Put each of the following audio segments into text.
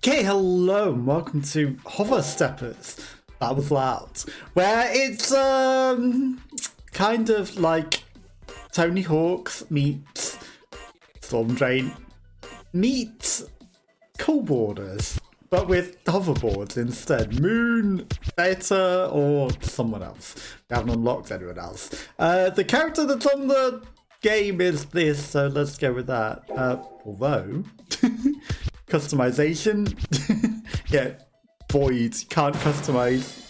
Okay, hello and welcome to Hoversteppers. That was loud. Where it's kind of like Tony Hawk's meets Storm Drain meets Coolboarders, but with hoverboards instead. Moon, Theta, or someone else. We haven't unlocked anyone else. The character that's on the game is this, so let's go with that. Although customization, yeah, void, can't customize.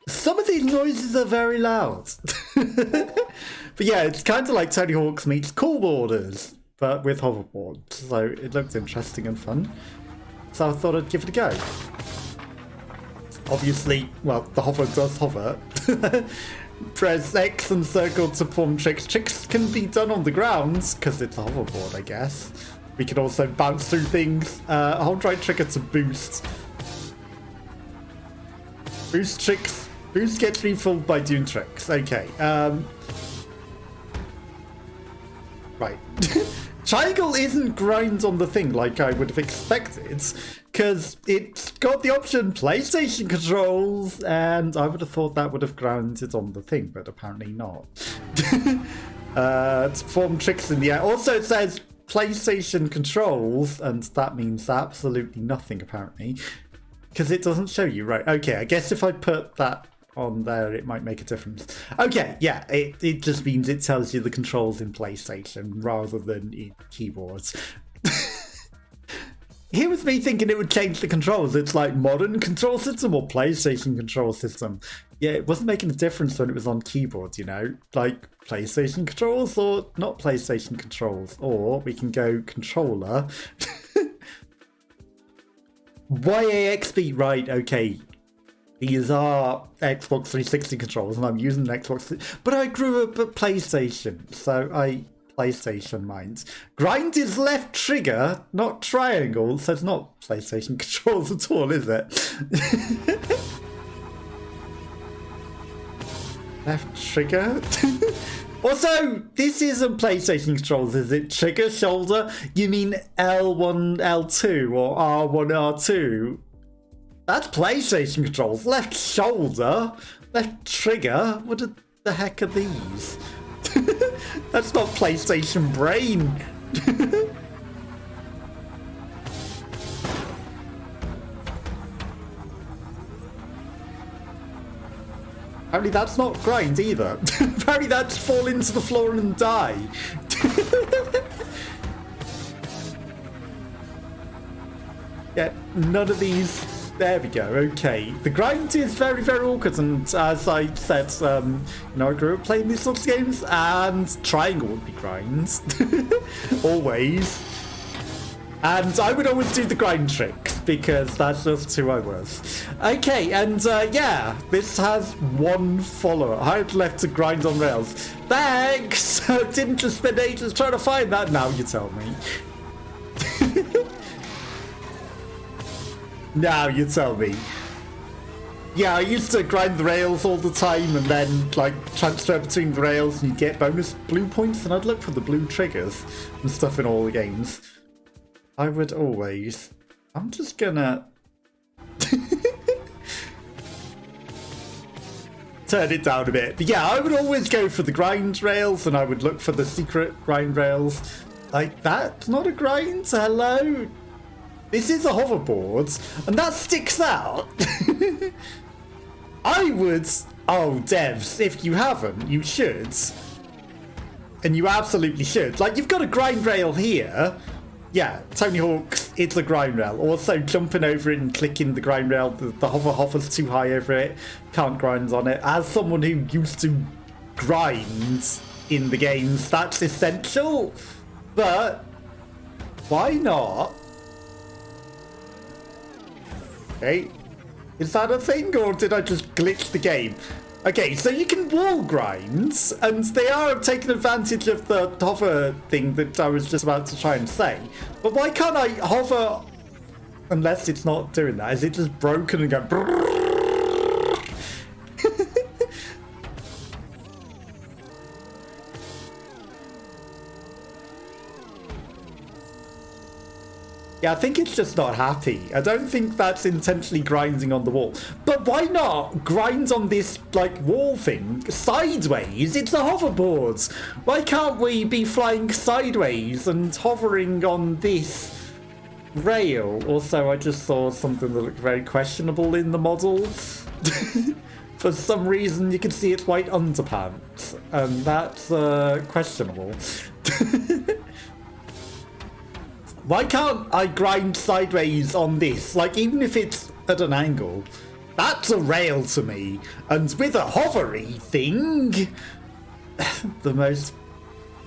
Some of these noises are very loud. But yeah, it's kind of like Tony Hawk's meets Coolboarders, but with hoverboards. So it looked interesting and fun. So I thought I'd give it a go. Obviously, well, the hover does hover. Press X and circle to perform tricks. Tricks can be done on the ground, because it's a hoverboard, I guess. We can also bounce through things. Hold right trigger to boost. Boost tricks. Boost gets refilled by doing tricks. Okay. Right. Triangle isn't grind on the thing like I would have expected, because it's got the option PlayStation controls, and I would have thought that would have grounded on the thing, but apparently not. To perform tricks in the air. Also it says PlayStation controls, and that means absolutely nothing apparently, because it doesn't show you. Right, okay, I guess if I put that on there it might make a difference. Okay, yeah, it just means it tells you the controls in PlayStation rather than in keyboards. Here was me thinking it would change the controls. It's like modern control system or PlayStation control system. Yeah, it wasn't making a difference when it was on keyboards, you know, like PlayStation controls or not PlayStation controls. Or we can go controller. YAXB, right, okay. These are Xbox 360 controls, and I'm using an Xbox. But I grew up at PlayStation, so I PlayStation minds. Grind is left trigger, not triangle, so it's not PlayStation controls at all, is it? Left trigger. Also, this isn't PlayStation controls, is it? Trigger, shoulder? You mean L1, L2, or R1, R2? That's PlayStation controls. Left shoulder, left trigger. What the heck are these? That's not PlayStation brain. Apparently that's not grind either. Apparently that's fall into the floor and die. Yeah, none of these. There we go, okay. The grind is very, very awkward, and as I said, you know, I grew up playing these sorts of games, and triangle would be grinds. Always. And I would always do the grind tricks, because that's just who I was. Okay, and yeah, this has one follower. I had left to grind on rails. Thanks! Didn't just spend ages trying to find that, now you tell me. Now you tell me. Yeah, I used to grind the rails all the time and then like transfer between the rails and you get bonus blue points, and I'd look for the blue triggers and stuff in all the games. I would always. I'm just gonna turn it down a bit. But yeah, I would always go for the grind rails, and I would look for the secret grind rails. Like, that's not a grind? Hello? This is a hoverboard, and that sticks out. I would... Oh, devs, if you haven't, you should. And you absolutely should. Like, you've got a grind rail here. Yeah, Tony Hawk's, it's a grind rail. Also, jumping over it and clicking the grind rail, the hover hovers too high over it. Can't grind on it. As someone who used to grind in the games, that's essential. But why not? Okay, is that a thing, or did I just glitch the game? Okay, so you can wall grind, and they are taking advantage of the hover thing that I was just about to try and say. But why can't I hover unless it's not doing that? Is it just broken and go... Yeah, I think it's just not happy. I don't think that's intentionally grinding on the wall. But why not grind on this, like, wall thing sideways? It's a hoverboard. Why can't we be flying sideways and hovering on this rail? Also, I just saw something that looked very questionable in the model. For some reason, you can see it's white underpants. And that's questionable. Why can't I grind sideways on this? Like, even if it's at an angle, that's a rail to me. And with a hovery thing, the most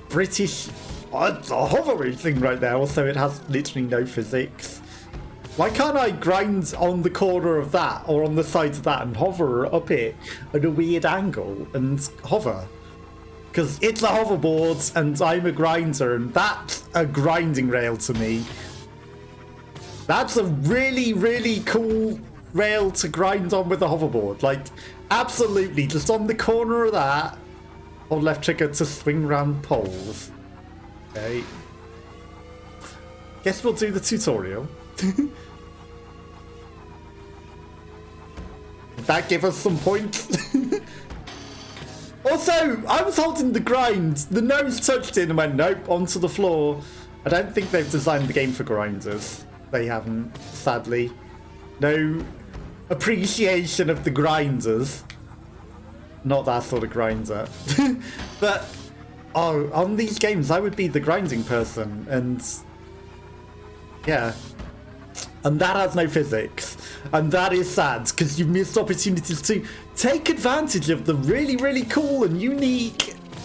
British... Oh, it's a hovery thing right there. Also, it has literally no physics. Why can't I grind on the corner of that or on the side of that and hover up it at a weird angle and hover? Because it's a hoverboard and I'm a grinder, and that's a grinding rail to me. That's a really, really cool rail to grind on with a hoverboard. Like, absolutely, just on the corner of that, hold left trigger to swing round poles. Okay. Guess we'll do the tutorial. Did that give us some points? Also, I was holding the grind. The nose touched it and went, nope, onto the floor. I don't think they've designed the game for grinders. They haven't, sadly. No appreciation of the grinders. Not that sort of grinder. But, oh, on these games, I would be the grinding person. And, yeah. And that has no physics. And that is sad, because you've missed opportunities to take advantage of the really, really cool and unique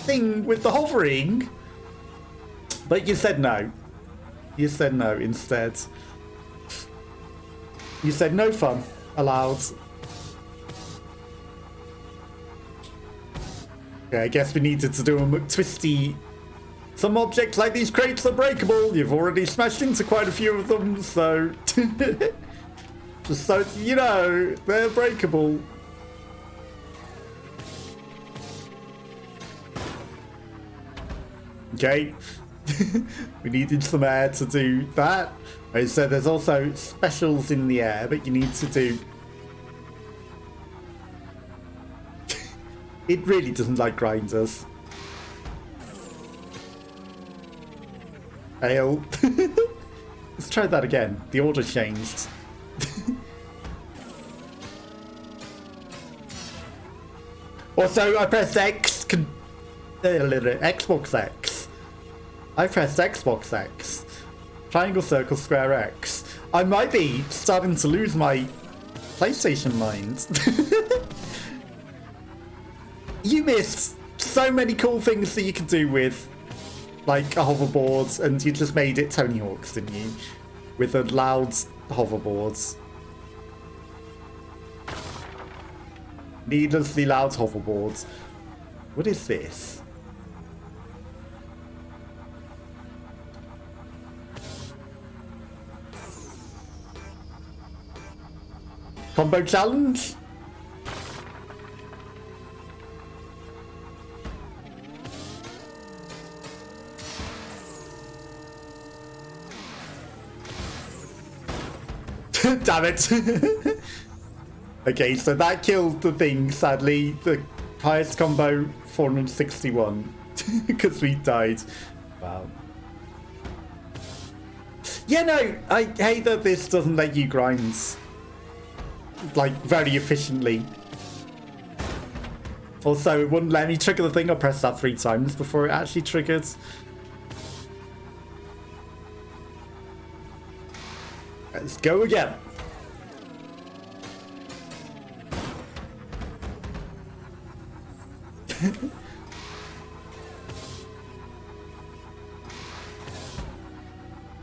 thing with the hovering. But you said no. You said no instead. You said no fun allowed. Okay, I guess we needed to do a McTwisty. Some objects like these crates are breakable. You've already smashed into quite a few of them, so... Just so you know, they're breakable. Okay. We needed some air to do that. Right, so there's also specials in the air, but you need to do... It really doesn't like grinders. Fail. Let's try that again. The order changed. Also, I pressed X. Xbox X. I pressed Xbox X. Triangle, circle, square, X. I might be starting to lose my PlayStation mind. You missed so many cool things that you could do with, like, a hoverboard, and you just made it Tony Hawk's, didn't you? With a loud hoverboard. Needlessly loud hoverboard. What is this? Combo challenge? Damn it. Okay, so that killed the thing, sadly. The highest combo, 461. Because we died. Wow. Yeah, no, I hate that this doesn't let you grind, like, very efficiently. Also, it wouldn't let me trigger the thing. I pressed that 3 times before it actually triggered. Let's go again.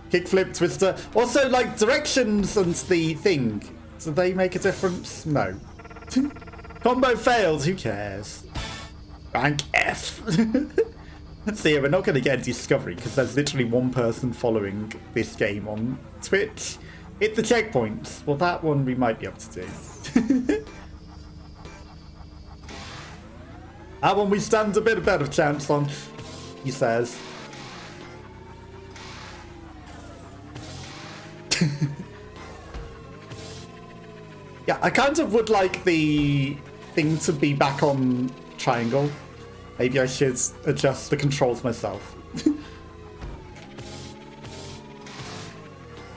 Kickflip, twister. Also, like, directions and the thing. Do they make a difference? No. Combo failed. Who cares? Rank F. So yeah, we're not going to get a discovery because there's literally one person following this game on Twitch. Hit the checkpoints. Well, that one we might be able to do. That one we stand a bit better chance on, he says. Yeah, I kind of would like the thing to be back on triangle. Maybe I should adjust the controls myself.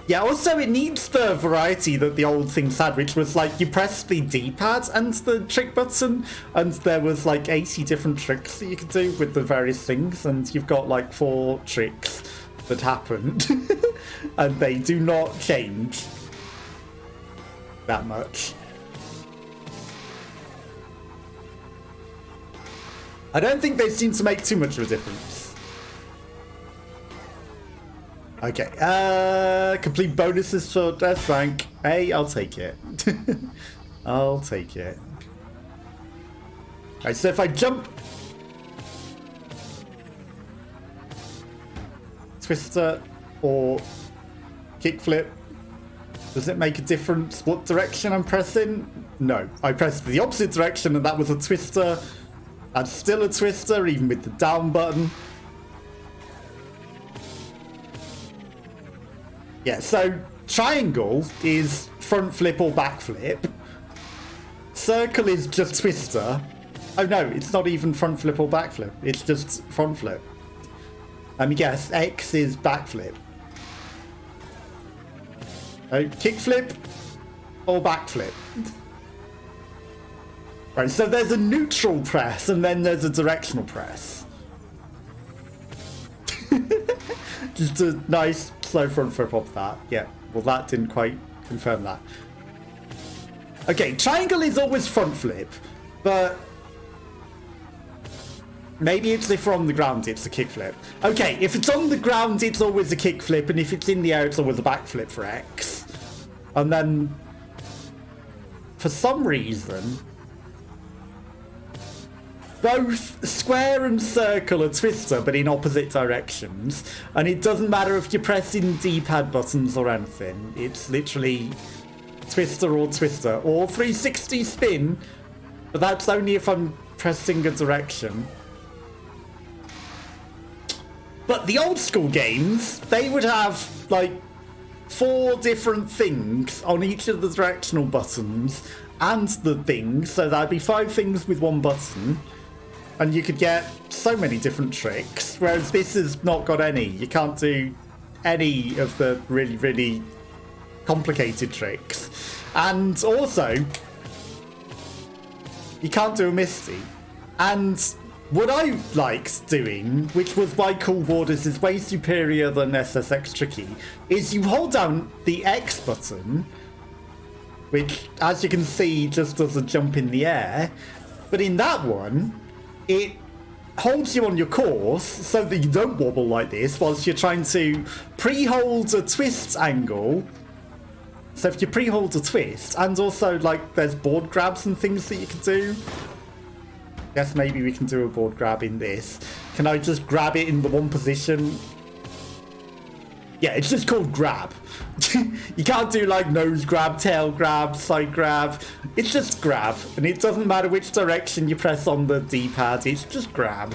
Yeah, also it needs the variety that the old things had, which was like you press the D-pad and the trick button, and there was like 80 different tricks that you could do with the various things, and you've got like 4 tricks that happened, and they do not change that much. I don't think they seem to make too much of a difference. Okay, complete bonuses for death rank. Hey, I'll take it. I'll take it. Alright, so if I jump... Twister or kickflip, does it make a difference what direction I'm pressing? No, I pressed the opposite direction and that was a twister. That's still a twister, even with the down button. Yeah, so triangle is front flip or back flip. Circle is just twister. Oh no, it's not even front flip or back flip. It's just front flip. Yes, X is back flip. Kick flip or back flip. Right, so there's a neutral press and then there's a directional press. Just a nice slow front flip off that. Yeah, well that didn't quite confirm that. Okay, triangle is always front flip, but maybe it's if we're on the ground, it's a kickflip. Okay, if it's on the ground, it's always a kickflip, and if it's in the air, it's always a backflip for X. And then, for some reason, both square and circle are twister, but in opposite directions. And it doesn't matter if you're pressing D-pad buttons or anything. It's literally twister or twister, or 360 spin, but that's only if I'm pressing a direction. But the old school games, they would have like 4 different things on each of the directional buttons and the things, so that'd be 5 things with 1 button, and you could get so many different tricks, whereas this has not got any. You can't do any of the really, really complicated tricks. And also, you can't do a Misty. And what I liked doing, which was why Cool Borders is way superior than SSX Tricky, is you hold down the X button, which, as you can see, just does a jump in the air. But in that one, it holds you on your course so that you don't wobble like this whilst you're trying to pre-hold a twist angle. So if you pre-hold a twist, and also, like, there's board grabs and things that you can do. Guess maybe we can do a board grab in this. Can I just grab it in the one position? Yeah, it's just called grab. You can't do like nose grab, tail grab, side grab. It's just grab, and it doesn't matter which direction you press on the D-pad, it's just grab.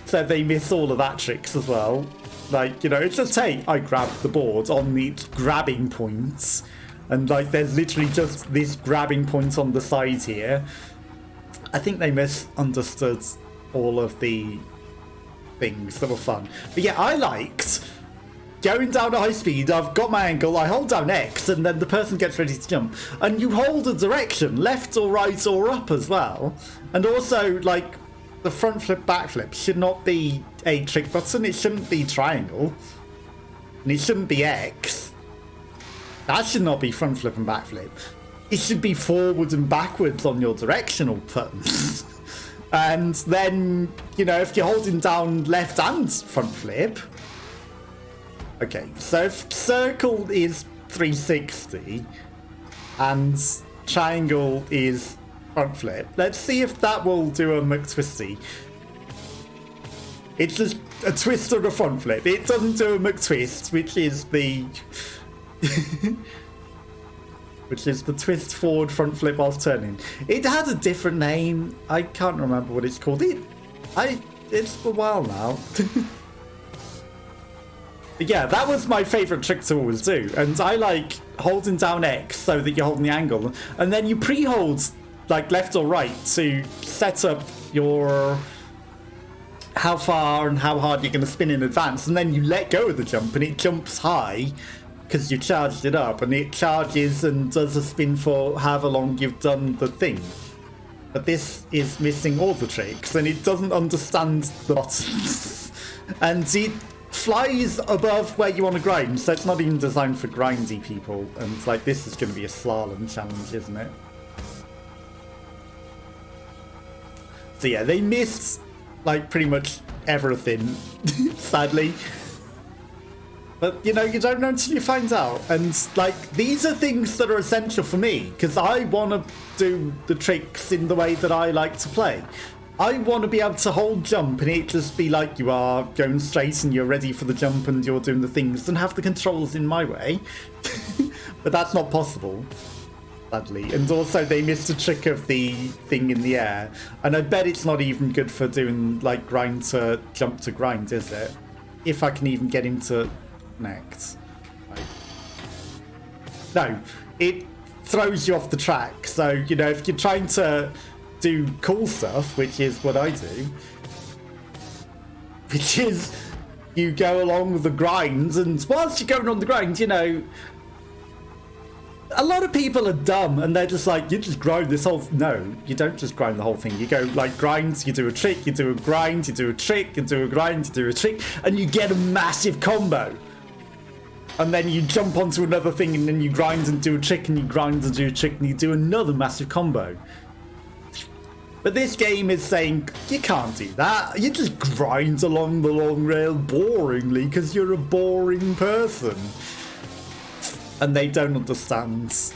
So they miss all of that tricks as well. Like, you know, it's just, hey, I grabbed the board on the grabbing points. And like, there's literally just this grabbing point on the side here. I think they misunderstood all of the things that were fun. But yeah, I liked going down at high speed. I've got my angle, I hold down X, and then the person gets ready to jump. And you hold a direction, left or right or up as well. And also, like, the front flip, back flip should not be a trick button. It shouldn't be triangle. And it shouldn't be X. That should not be front flip and back flip. It should be forward and backwards on your directional buttons. And then, you know, if you're holding down left and front flip. Okay, so if circle is 360 and triangle is front flip, let's see if that will do a McTwisty. It's just a twist or a front flip. It doesn't do a McTwist, which is the... which is the twist forward front flip whilst turning. It has a different name. I can't remember what it's called. It's a while now. Yeah, that was my favorite trick to always do. And I like holding down X so that you're holding the angle. And then you pre-hold like left or right to set up your how far and how hard you're going to spin in advance. And then you let go of the jump and it jumps high because you charged it up. And it charges and does a spin for however long you've done the thing. But this is missing all the tricks and it doesn't understand the buttons. And it flies above where you want to grind, so it's not even designed for grindy people. And it's like, this is going to be a slalom challenge, isn't it? So yeah, they missed like pretty much everything, sadly. But you know, you don't know until you find out. And like, these are things that are essential for me because I want to do the tricks in the way that I like to play. I want to be able to hold jump and it just be like you are going straight and you're ready for the jump and you're doing the things and have the controls in my way. But that's not possible, sadly. And also they missed a trick of the thing in the air. And I bet it's not even good for doing like grind to jump to grind, is it? If I can even get him to connect. Right. No, it throws you off the track. So, you know, if you're trying to do cool stuff, which is what I do, which is you go along with the grinds, and whilst you're going on the grind, you know, a lot of people are dumb and they're just like, you just grind this whole... No, you don't just grind the whole thing. You go like grinds, you do a trick, you do a grind, you do a trick, you do a grind, you do a trick, and you get a massive combo. And then you jump onto another thing and then you grind and do a trick and you grind and do a trick and you do another massive combo. But this game is saying, you can't do that. You just grind along the long rail boringly because you're a boring person. And they don't understand.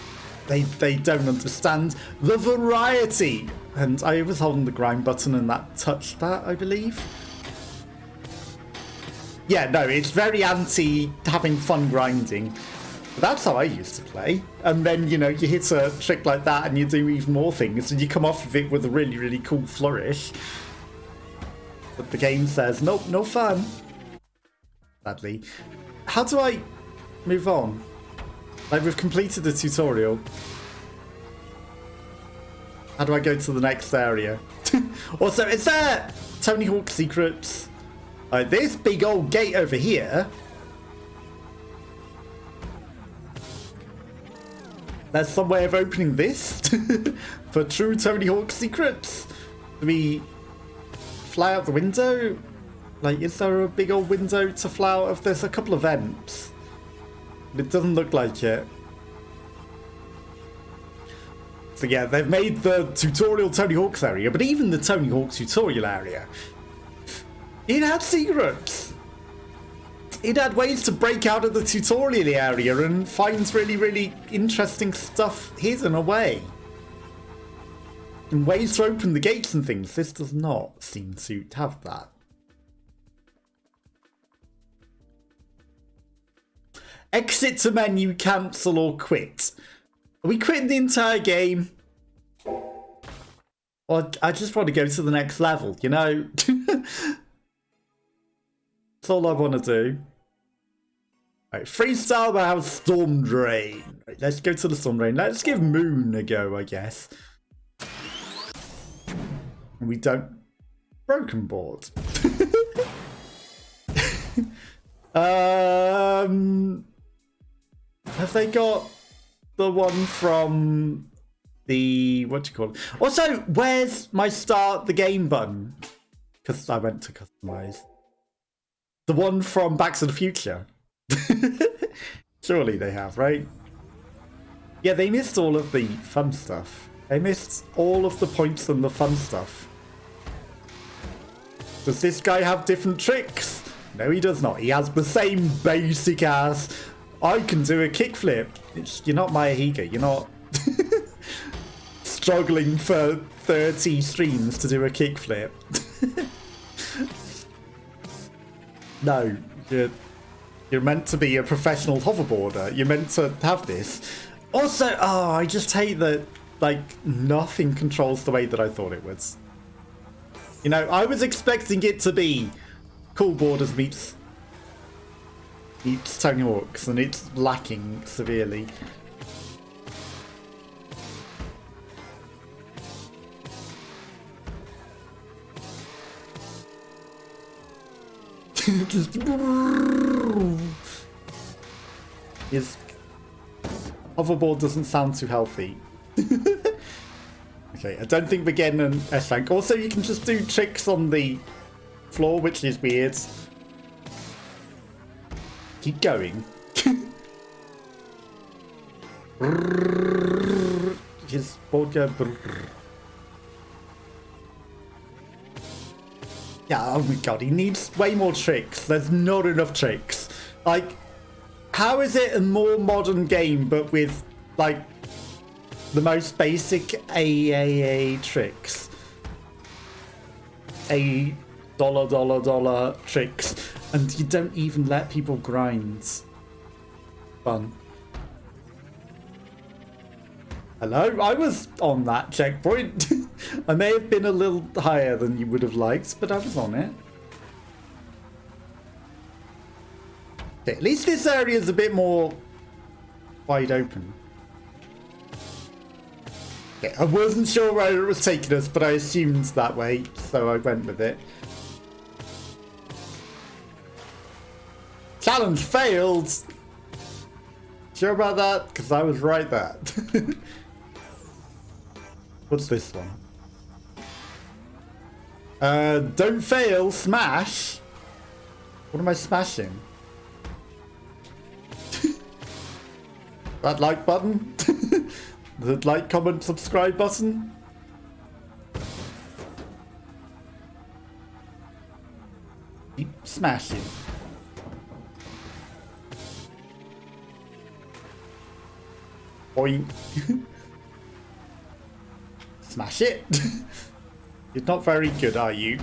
They don't understand the variety. And I was holding the grind button and that touched that, I believe. Yeah, no, it's very anti having fun grinding. That's how I used to play. And then, you know, you hit a trick like that and you do even more things and you come off of it with a really, really cool flourish. But the game says, nope, no fun. Sadly. How do I move on? Like, we've completed the tutorial. How do I go to the next area? Also, is there Tony Hawk secrets? This big old gate over here. There's some way of opening this for true Tony Hawk secrets. Do we fly out the window? Like, is there a big old window to fly out of? There's a couple of vents. It doesn't look like it. So yeah, they've made the tutorial Tony Hawk's area, but even the Tony Hawk tutorial area, it had secrets. It had ways to break out of the tutorial area and find really, really interesting stuff hidden away. And ways to open the gates and things. This does not seem to have that. Exit to menu, cancel or quit. Are we quitting the entire game? Or I just want to go to the next level, you know? That's all I want to do. Right, freestyle about Storm Drain. Right, let's go to the Storm Drain. Let's give Moon a go, I guess. And we don't... Broken board. Have they got the one from the... What do you call it? Also, where's my start the game button? Because I went to customize. The one from Back to the Future. Surely they have, right? Yeah, they missed all of the fun stuff. They missed all of the points and the fun stuff. Does this guy have different tricks? No, he does not. He has the same basic ass. I can do a kickflip. You're not Mayahiga. You're not struggling for 30 streams to do a kickflip. No, you're meant to be a professional hoverboarder. You're meant to have this. Also, oh, I just hate that, like, nothing controls the way that I thought it would. You know, I was expecting it to be Cool Boarders meets It's Tony Hawk's, and it's lacking severely. Just his hoverboard doesn't sound too healthy. Okay, I don't think we're getting an S rank. Also, you can just do tricks on the floor, which is weird. Keep going. His board go. Yeah, oh my god, he needs way more tricks. There's not enough tricks. Like, how is it a more modern game, but with, like, the most basic AAA tricks? $dollar tricks. And you don't even let people grind. Fun. Hello? I was on that checkpoint. I may have been a little higher than you would have liked, but I was on it. Okay, at least this area is a bit more wide open. Okay, I wasn't sure where it was taking us, but I assumed that way, so I went with it. Challenge failed! Sure about that? Because I was right there. What's this one? Don't fail, smash. What am I smashing? That like button? The like, comment, subscribe button? Keep smashing. Boing. Smash it. You're not very good, are you?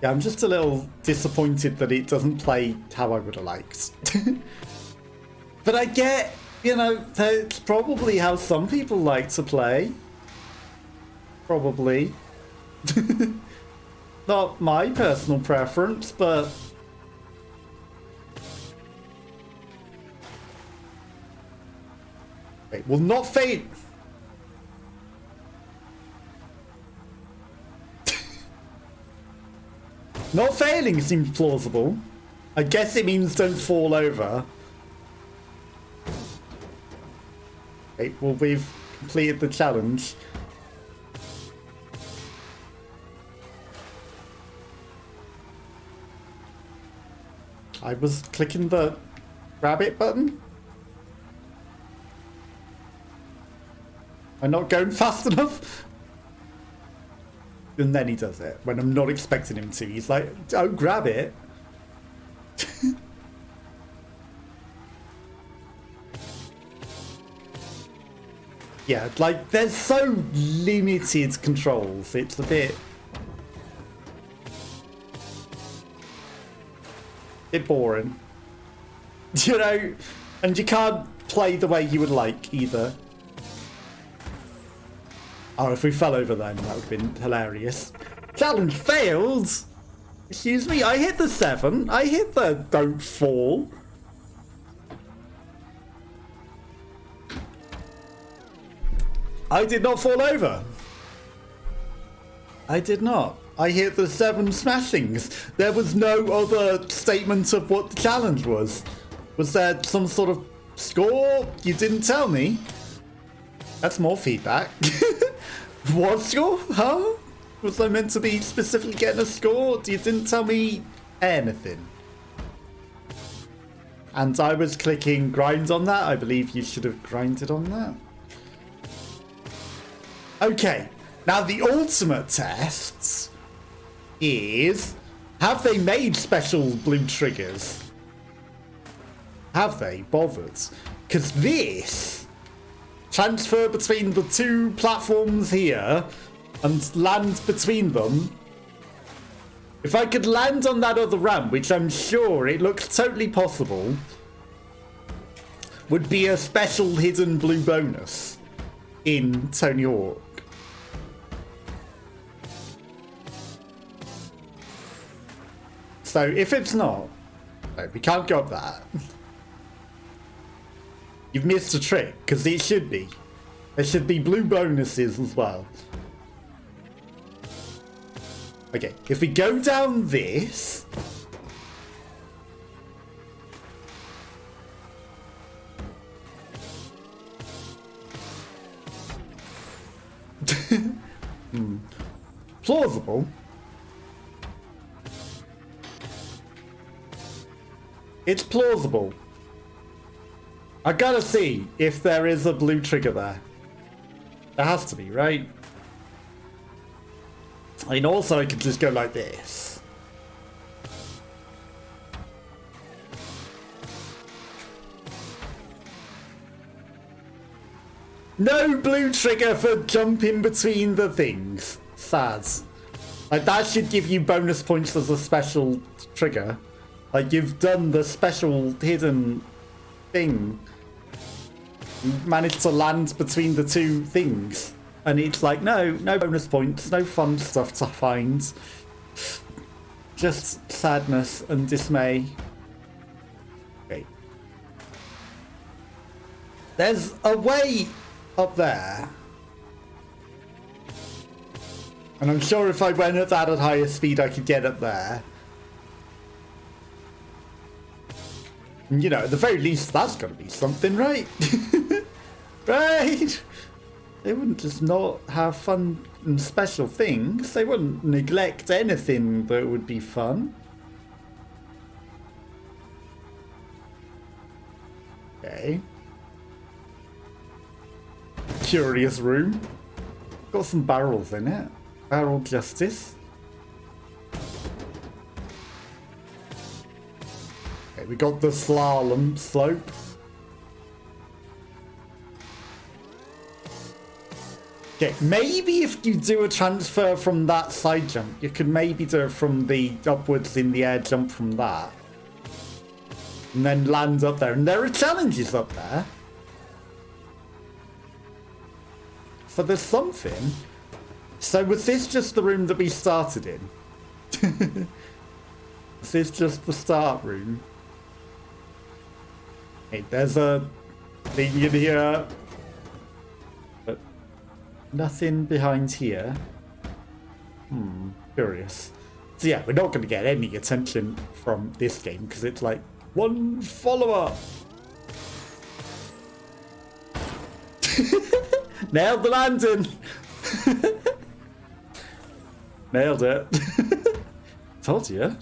Yeah, I'm just a little disappointed that it doesn't play how I would have liked. But I get, you know, that's probably how some people like to play. Probably. Not my personal preference, but... Wait, will not fade... Not failing seems plausible. I guess it means don't fall over. Okay, well, we've completed the challenge. I was clicking the rabbit button. I'm not going fast enough. And then he does it when I'm not expecting him to. He's like, don't grab it. Yeah, like, there's so limited controls. It's a bit boring. You know, and you can't play the way you would like either. Oh, if we fell over then, that would have been hilarious. Challenge failed! Excuse me, I hit the 7. I hit the don't fall. I did not fall over. I did not. I hit the 7 smashings. There was no other statement of what the challenge was. Was there some sort of score? You didn't tell me. That's more feedback. What score? Huh? Was I meant to be specifically getting a score? You didn't tell me anything. And I was clicking grind on that. I believe you should have grinded on that. Okay. Now the ultimate tests is, have they made special blue triggers? Have they bothered? Because this transfer between the 2 platforms here and land between them. If I could land on that other ramp, which I'm sure it looks totally possible, would be a special hidden blue bonus in Tony Hawk. So if it's not, No, we can't go up that. You've missed a trick, because it should be. There should be blue bonuses as well. Okay, if we go down this... Plausible. It's plausible. I gotta see if there is a blue trigger there. There has to be, right? I mean, also I could just go like this. No blue trigger for jumping between the things. Sad. Like, that should give you bonus points as a special trigger. Like, you've done the special hidden thing. You managed to land between the two things. And it's like, no bonus points, no fun stuff to find. Just sadness and dismay. Okay. There's a way up there. And I'm sure if I went at that at higher speed, I could get up there. And, you know, at the very least, that's got to be something, right? Right? They wouldn't just not have fun and special things. They wouldn't neglect anything that would be fun. Okay. Curious room. Got some barrels in it. Barrel justice. Okay, we got the slalom slope. Okay, maybe if you do a transfer from that side jump, you could maybe do it from the upwards in the air jump from that. And then land up there. And there are challenges up there. So there's something. So was this just the room that we started in? Is this just the start room? Hey, there's a thing in here. But nothing behind here. Curious. So yeah, we're not going to get any attention from this game because it's like one follower. Nailed the landing. Nailed it. Told you.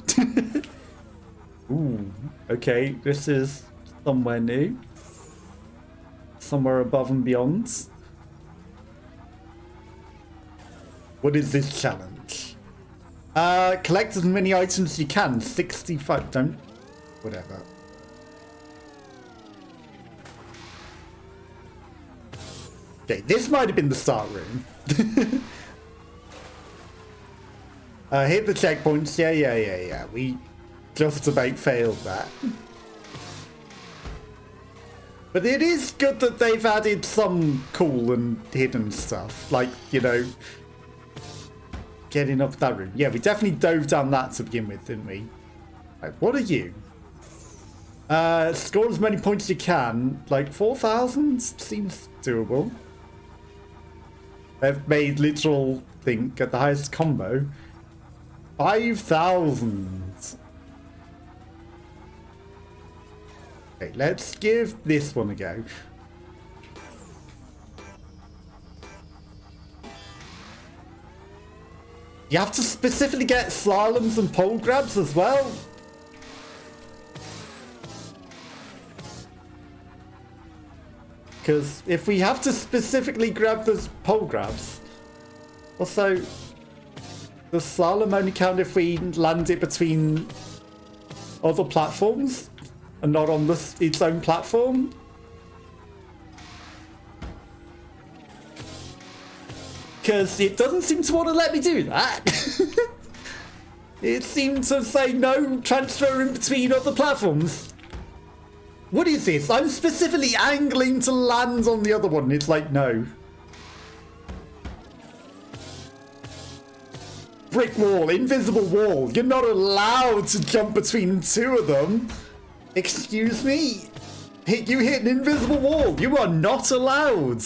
Ooh, okay, this is somewhere new. Somewhere above and beyond. What is this challenge? Collect as many items as you can. 65. Don't. Whatever. Okay, this might have been the start room. Hit the checkpoints. Yeah. We just about failed that. But it is good that they've added some cool and hidden stuff. Like, you know, getting up that room. Yeah, we definitely dove down that to begin with, didn't we? Right, what are you? Score as many points as you can. Like 4,000 seems doable. They've made literal thing at the highest combo. 5,000. Okay, let's give this one a go. You have to specifically get slaloms and pole grabs as well. Because if we have to specifically grab those pole grabs, also, does slalom only count if we land it between other platforms and not on its own platform? Because it doesn't seem to want to let me do that. It seemed to say no transfer in between other platforms. What is this? I'm specifically angling to land on the other one. It's like, no. Brick wall, invisible wall. You're not allowed to jump between two of them. Excuse me? You hit an invisible wall. You are not allowed.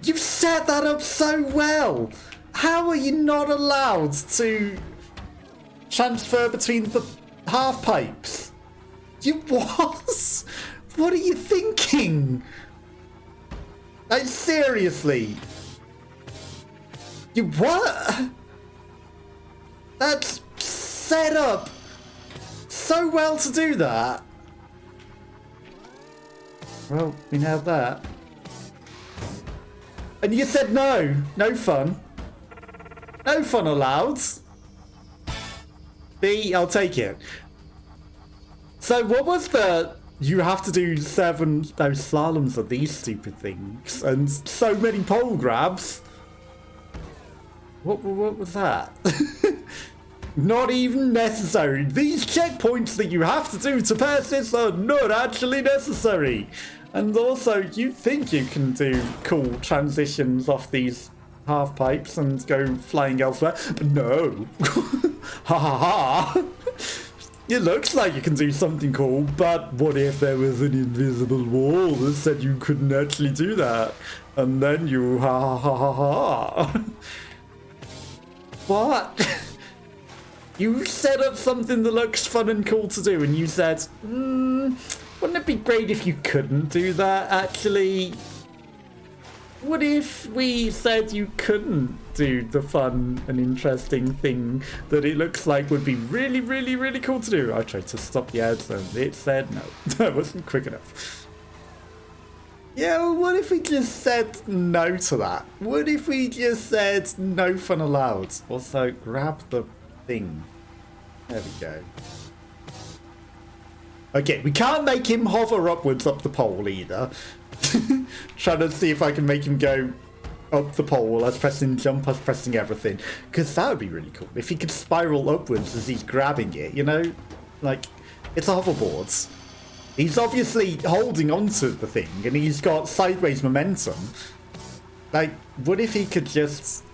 You've set that up so well. How are you not allowed to transfer between the half pipes? You what? What are you thinking? Like, seriously? You what? That's set up so well to do that. Well, we have that. And you said no. No fun. No fun allowed. B, I'll take it. So what was the... You have to do 7 those slaloms of these stupid things. And so many pole grabs. What was that? Not even necessary. These checkpoints that you have to do to pass this are not actually necessary. And also, you think you can do cool transitions off these half pipes and go flying elsewhere, but no. Ha ha ha. It looks like you can do something cool, but what if there was an invisible wall that said you couldn't actually do that? And then you ha ha ha ha. What? You set up something that looks fun and cool to do, and you said, wouldn't it be great if you couldn't do that, actually? What if we said you couldn't do the fun and interesting thing that it looks like would be really, really, really cool to do? I tried to stop the ads and it said no. That wasn't quick enough. Yeah, well, what if we just said no to that? What if we just said no fun allowed? Also, grab the thing. There we go. Okay, we can't make him hover upwards up the pole either. Trying to see if I can make him go up the pole as pressing jump, as pressing everything. Because that would be really cool. If he could spiral upwards as he's grabbing it, you know? Like, it's a hoverboard. He's obviously holding onto the thing and he's got sideways momentum. Like, what if he could just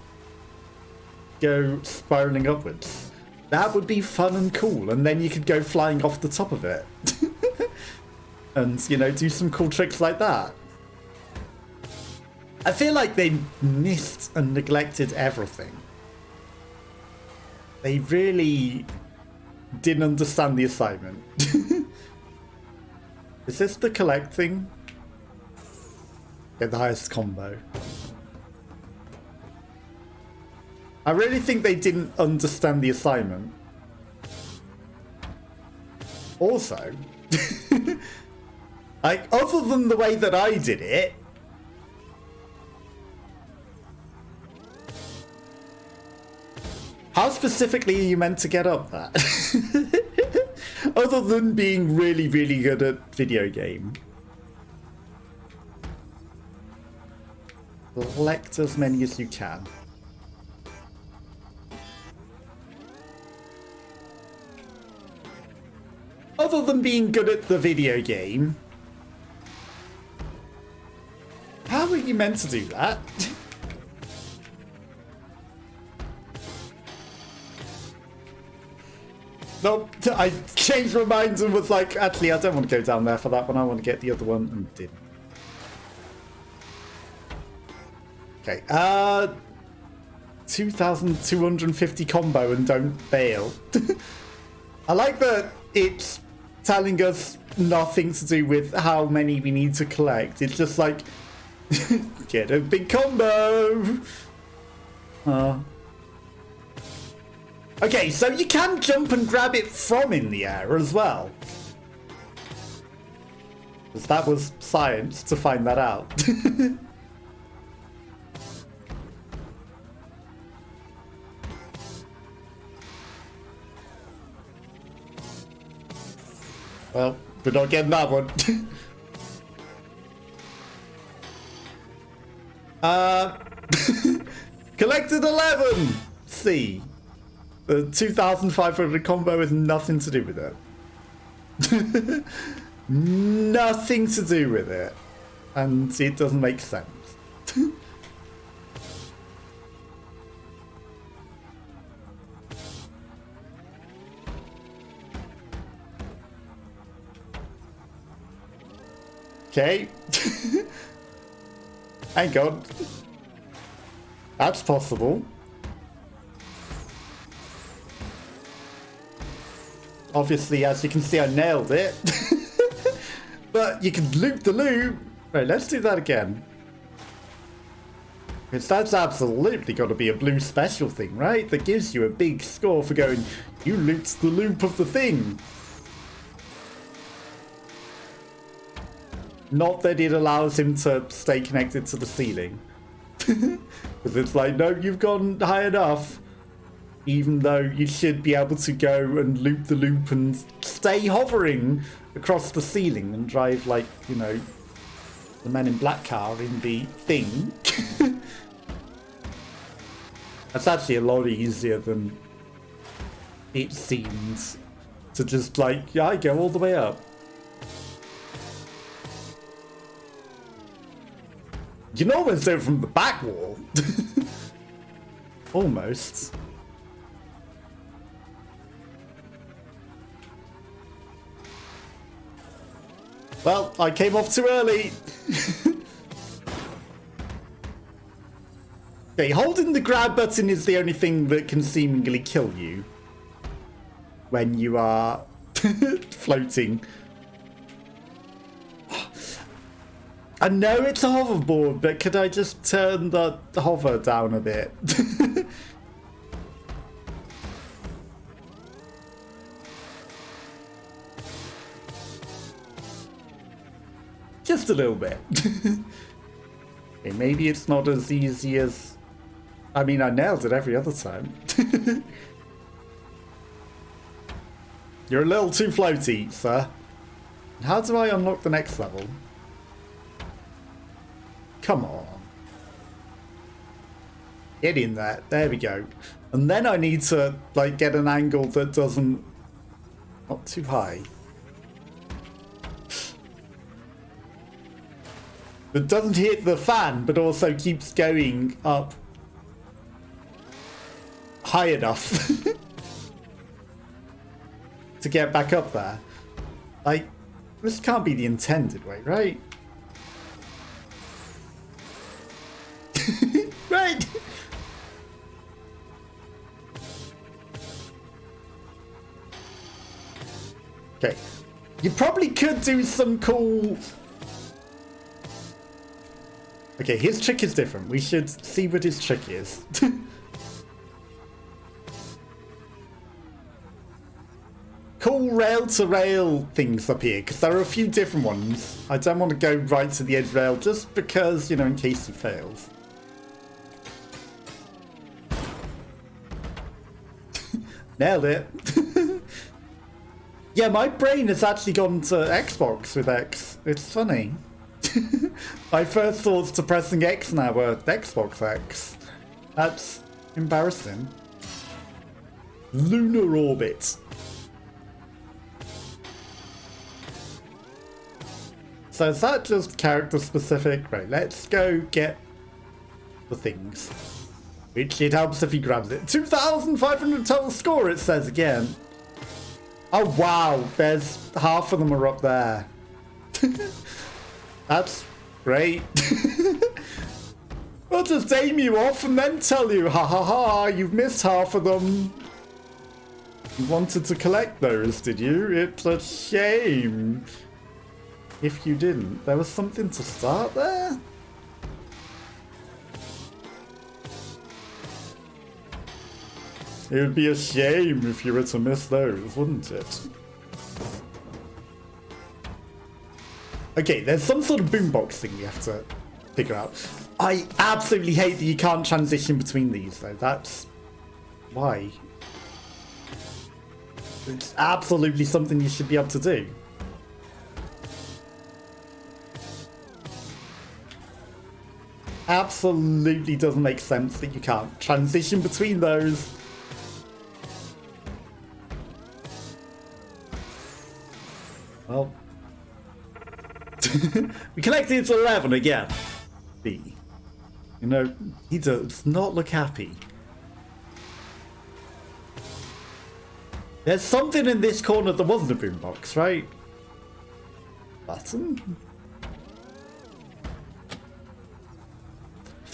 go spiraling upwards? That would be fun and cool. And then you could go flying off the top of it. And, you know, do some cool tricks like that. I feel like they missed and neglected everything. They really didn't understand the assignment. Is this the collect thing? Get the highest combo. I really think they didn't understand the assignment. Also, like, other than the way that I did it, how specifically are you meant to get up that? Other than being really, really good at video game. Collect as many as you can. Other than being good at the video game, how are you meant to do that? Nope, I changed my mind and was like, actually, I don't want to go down there for that one. I want to get the other one, and didn't. Okay, 2,250 combo and don't bail. I like that it's telling us nothing to do with how many we need to collect. It's just like, get a big combo. Okay, so you can jump and grab it from in the air as well. Because that was science to find that out. Well, we're not getting that one. Collected 11! C. The 2,500 combo has nothing to do with it. Nothing to do with it. And it doesn't make sense. Okay. Hang on. That's possible. Obviously, as you can see, I nailed it. But you can loop the loop. Right, let's do that again. Because that's absolutely got to be a blue special thing, right? That gives you a big score for going, you looped the loop of the thing. Not that it allows him to stay connected to the ceiling. Because it's like, no, you've gone high enough. Even though you should be able to go and loop the loop and stay hovering across the ceiling and drive like, you know, the Men in Black car in the thing. That's actually a lot easier than it seems to just like, yeah, I go all the way up. You can almost do it from the back wall. Almost. Well, I came off too early. Okay, holding the grab button is the only thing that can seemingly kill you when you are floating. I know it's a hoverboard, but could I just turn the hover down a bit? Just a little bit. Okay, maybe it's not as easy as... I mean, I nailed it every other time. You're a little too floaty, sir. How do I unlock the next level? Come on. Get in there. There we go. And then I need to, like, get an angle that doesn't... Not too high. That doesn't hit the fan, but also keeps going up high enough to get back up there. Like, this can't be the intended way, right? Right! Okay. You probably could do some cool... Okay, his trick is different. We should see what his trick is. Cool rail-to-rail things up here, because there are a few different ones. I don't want to go right to the edge rail just because, you know, in case he fails. Nailed it. Yeah, my brain has actually gone to Xbox with X. It's funny. My first thoughts to pressing X now were Xbox X. That's embarrassing. Lunar orbit. So is that just character specific? Right, let's go get the things. Which it helps if he grabs it. 2,500 total score, it says again. Oh wow, there's half of them are up there. That's great. I'll just aim you off and then tell you, ha ha ha, you've missed half of them. You wanted to collect those, did you? It's a shame if you didn't. There was something to start there? It would be a shame if you were to miss those, wouldn't it? Okay, there's some sort of boombox thing you have to figure out. I absolutely hate that you can't transition between these, though. That's... why? It's absolutely something you should be able to do. Absolutely doesn't make sense that you can't transition between those. Well... we collected 11 again. B. You know, he does not look happy. There's something in this corner that wasn't a boombox, right? Button?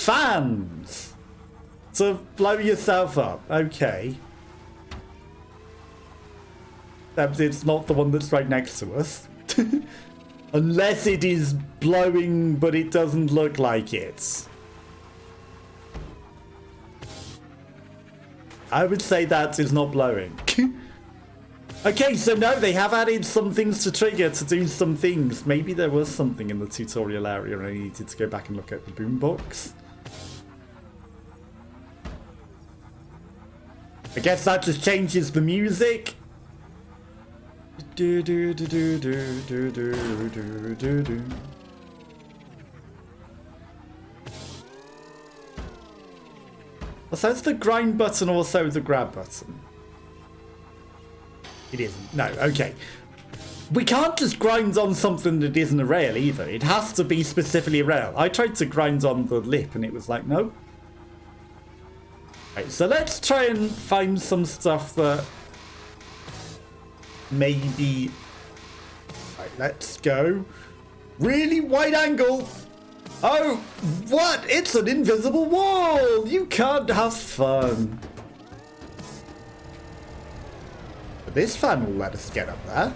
fans to blow yourself up. Okay. It's not the one that's right next to us. Unless it is blowing, but it doesn't look like it. I would say that is not blowing. Okay, so no, they have added some things to trigger to do some things. Maybe there was something in the tutorial area and I needed to go back and look at the boombox. I guess that just changes the music. Do do do do do do do do do do. So it's the grind button, also the grab button. It isn't. No, okay. We can't just grind on something that isn't a rail either. It has to be specifically a rail. I tried to grind on the lip and it was like, no. Right, so let's try and find some stuff that maybe... Right, let's go. Really wide angle. Oh, what? It's an invisible wall. You can't have fun. But this fan will let us get up there.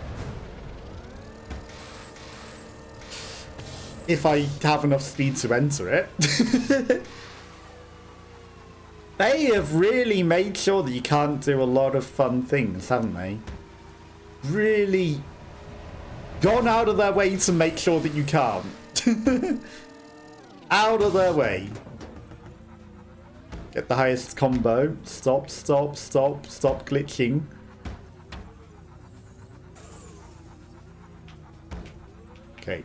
If I have enough speed to enter it. They have really made sure that you can't do a lot of fun things, haven't they? Really gone out of their way to make sure that you can't. Out of their way. Get the highest combo. Stop, stop, stop, stop glitching. Okay.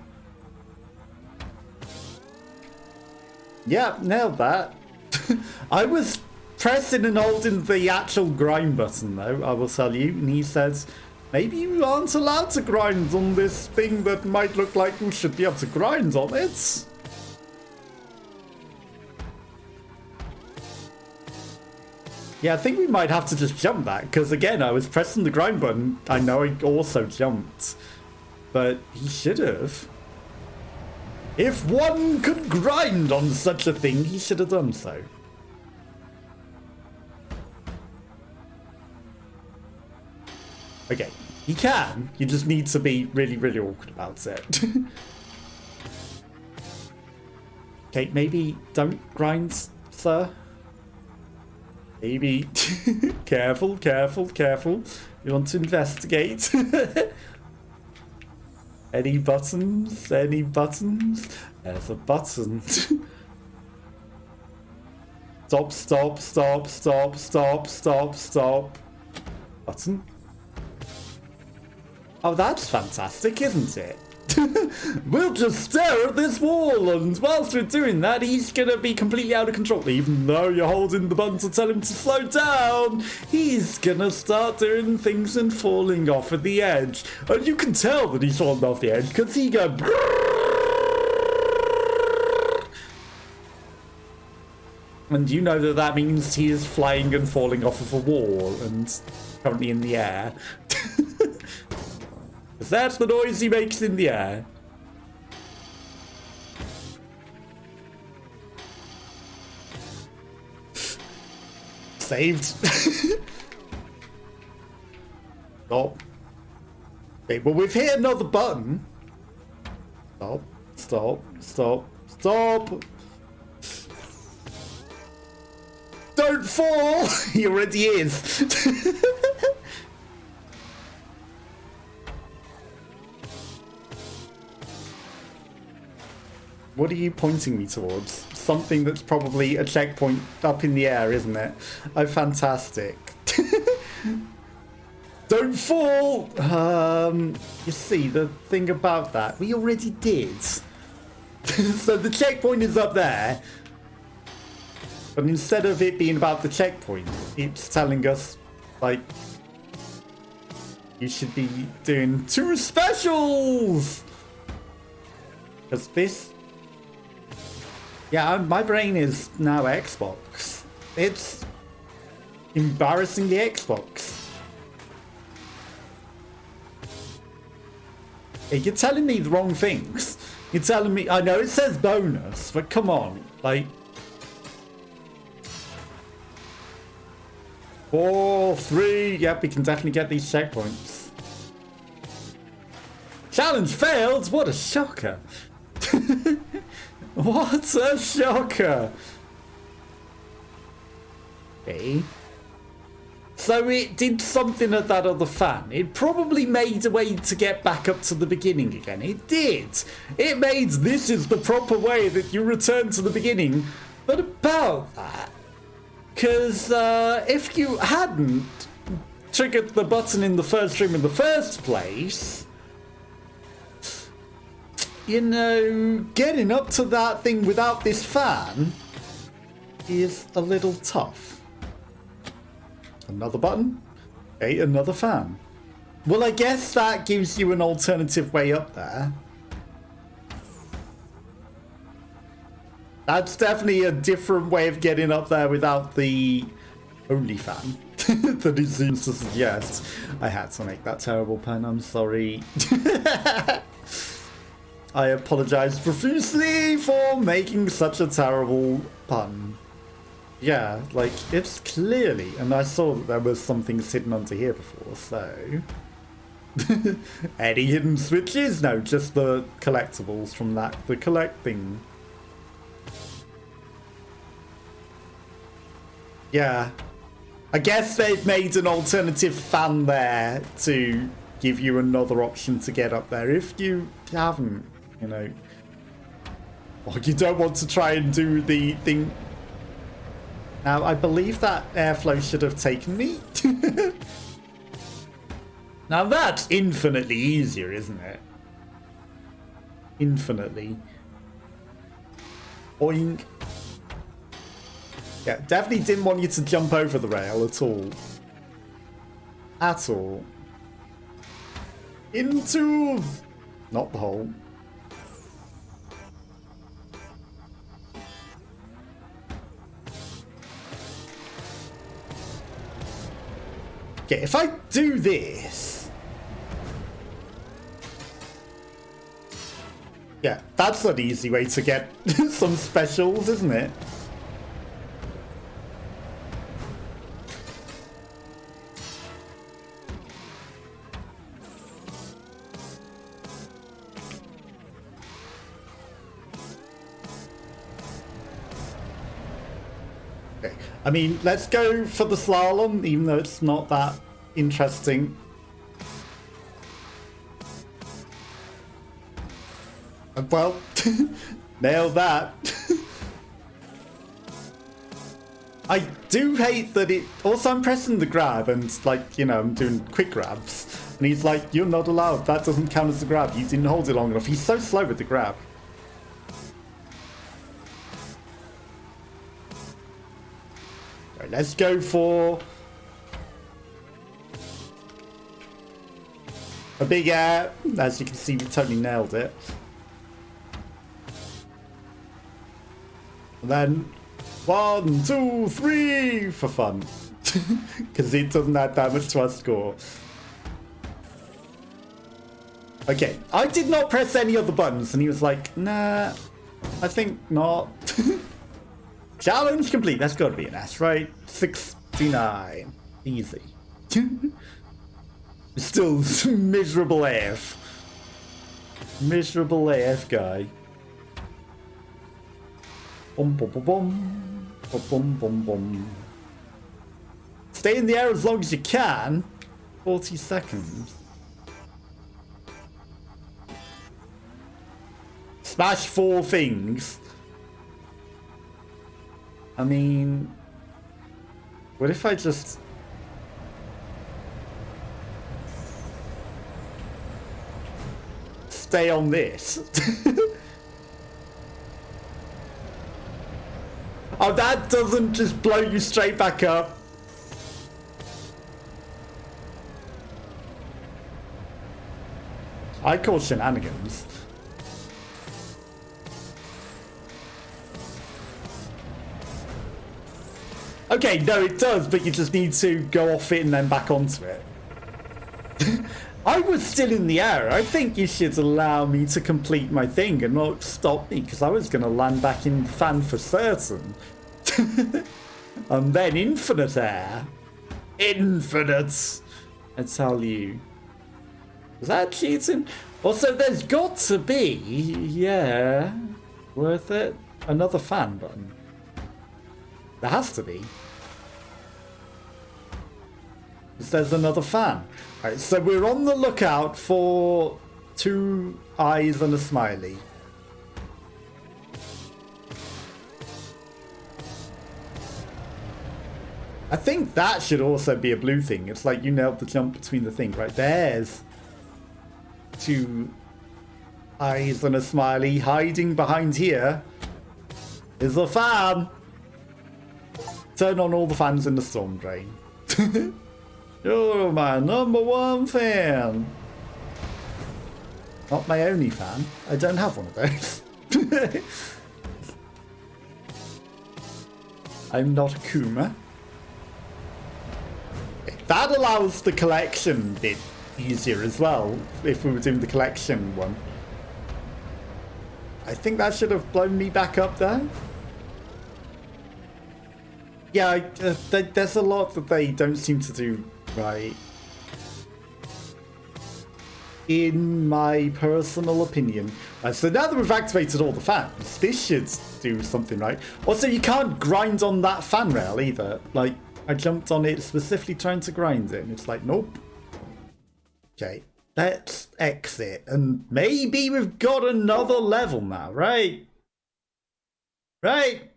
Yeah, nailed that. I was pressing and holding the actual grind button though, I will tell you, and he says, maybe you aren't allowed to grind on this thing that might look like you should be able to grind on it. Yeah, I think we might have to just jump that, because again, I was pressing the grind button. I know I also jumped, but he should have. If one could grind on such a thing, he should have done so. Okay, he can. You just need to be really, really awkward about it. Okay, maybe don't grind, sir. Maybe. Careful, careful, careful. You want to investigate. Any buttons? Any buttons? There's a button. Stop, stop, stop, stop, stop, stop, stop. Button. Oh, that's fantastic, isn't it? We'll just stare at this wall, and whilst we're doing that, he's gonna be completely out of control. Even though you're holding the button to tell him to slow down, he's gonna start doing things and falling off at the edge. And you can tell that he's falling off the edge because he goes. And you know that that means he is flying and falling off of a wall and currently in the air. Because that's the noise he makes in the air. Saved. Stop. Okay, well, we've hit another button. Stop. Stop. Stop. Stop. Don't fall! He already is. What are you pointing me towards? Something that's probably a checkpoint up in the air, isn't it? Oh, fantastic. Don't fall! You see, the thing about that, we already did. So the checkpoint is up there. But instead of it being about the checkpoint, it's telling us, like, you should be doing 2 specials! Because this... Yeah, my brain is now Xbox. It's embarrassingly Xbox. Hey, you're telling me the wrong things. You're telling me... I know it says bonus, but come on. Like... 4, 3. Yep, we can definitely get these checkpoints. Challenge failed? What a shocker. What a shocker. Okay. So it did something at that other fan. It probably made a way to get back up to the beginning again. It did. It made this is the proper way that you return to the beginning. But about that, because if you hadn't triggered the button in the first room in the first place, you know, getting up to that thing without this fan is a little tough. Another button. Okay, another fan. Well, I guess that gives you an alternative way up there. That's definitely a different way of getting up there without the only fan that it seems to suggest. I had to make that terrible pun, I'm sorry. I apologize profusely for making such a terrible pun. Yeah, like, it's clearly, and I saw that there was something sitting under here before, so... Any hidden switches? No, just the collectibles from that, the collecting. Yeah. I guess they've made an alternative fan there to give you another option to get up there if you haven't, you know. Or you don't want to try and do the thing. Now, I believe that airflow should have taken me. Now that's infinitely easier, isn't it? Infinitely. Oink. Yeah, definitely didn't want you to jump over the rail at all. At all. Into... not the hole. Okay, if I do this... yeah, that's an easy way to get some specials, isn't it? Okay, I mean, let's go for the slalom, even though it's not that interesting. Well, nailed that. I do hate that it... also, I'm pressing the grab and, like, you know, I'm doing quick grabs. And he's like, you're not allowed. That doesn't count as a grab. You didn't hold it long enough. He's so slow with the grab. Right, let's go for... a big air. As you can see, we totally nailed it. And then 1, 2, 3 for fun. Because it doesn't add that much to our score. Okay, I did not press any other buttons, and he was like, nah, I think not. Challenge complete. That's got to be an S, right? 69. Easy. Still miserable AF. Miserable AF guy. Bum, bum, bum, bum. Bum, bum, bum, bum. Stay in the air as long as you can. 40 seconds. Smash 4 things. I mean... what if I just... stay on this? Oh, that doesn't just blow you straight back up. I call shenanigans. Okay, no, it does, but you just need to go off it and then back onto it. I was still in the air. I think you should allow me to complete my thing and not stop me, because I was going to land back in the fan for certain. And then infinite air. Infinite, I tell you. Was that cheating? Also, there's got to be, yeah, worth it. Another fan button. There has to be. There's another fan. Alright, so we're on the lookout for 2 eyes and a smiley. I think that should also be a blue thing. It's like you nailed the jump between the thing, right? There's 2 eyes and a smiley. Hiding behind here is a fan. Turn on all the fans in the storm drain. You're my #1 fan. Not my only fan. I don't have one of those. I'm not a Kuma. That allows the collection bit easier as well, if we were doing the collection one. I think that should have blown me back up there. Yeah, there's a lot that they don't seem to do right. In my personal opinion. So now that we've activated all the fans, this should do something right. Also, you can't grind on that fan rail either. Like, I jumped on it specifically trying to grind it, and it's like, nope. Okay, let's exit, and maybe we've got another level now, right? Right?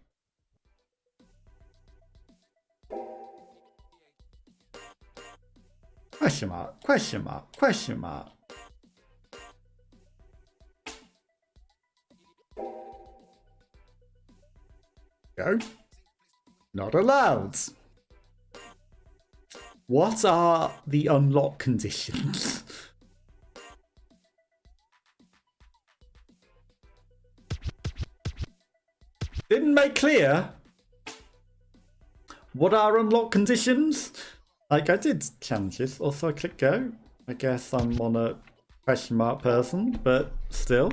Question mark, question mark, question mark. Go. Not allowed. What are the unlock conditions? Didn't make clear. What are unlock conditions? Like, I did challenges. Also, I click go. I guess I'm on a question mark person, but still.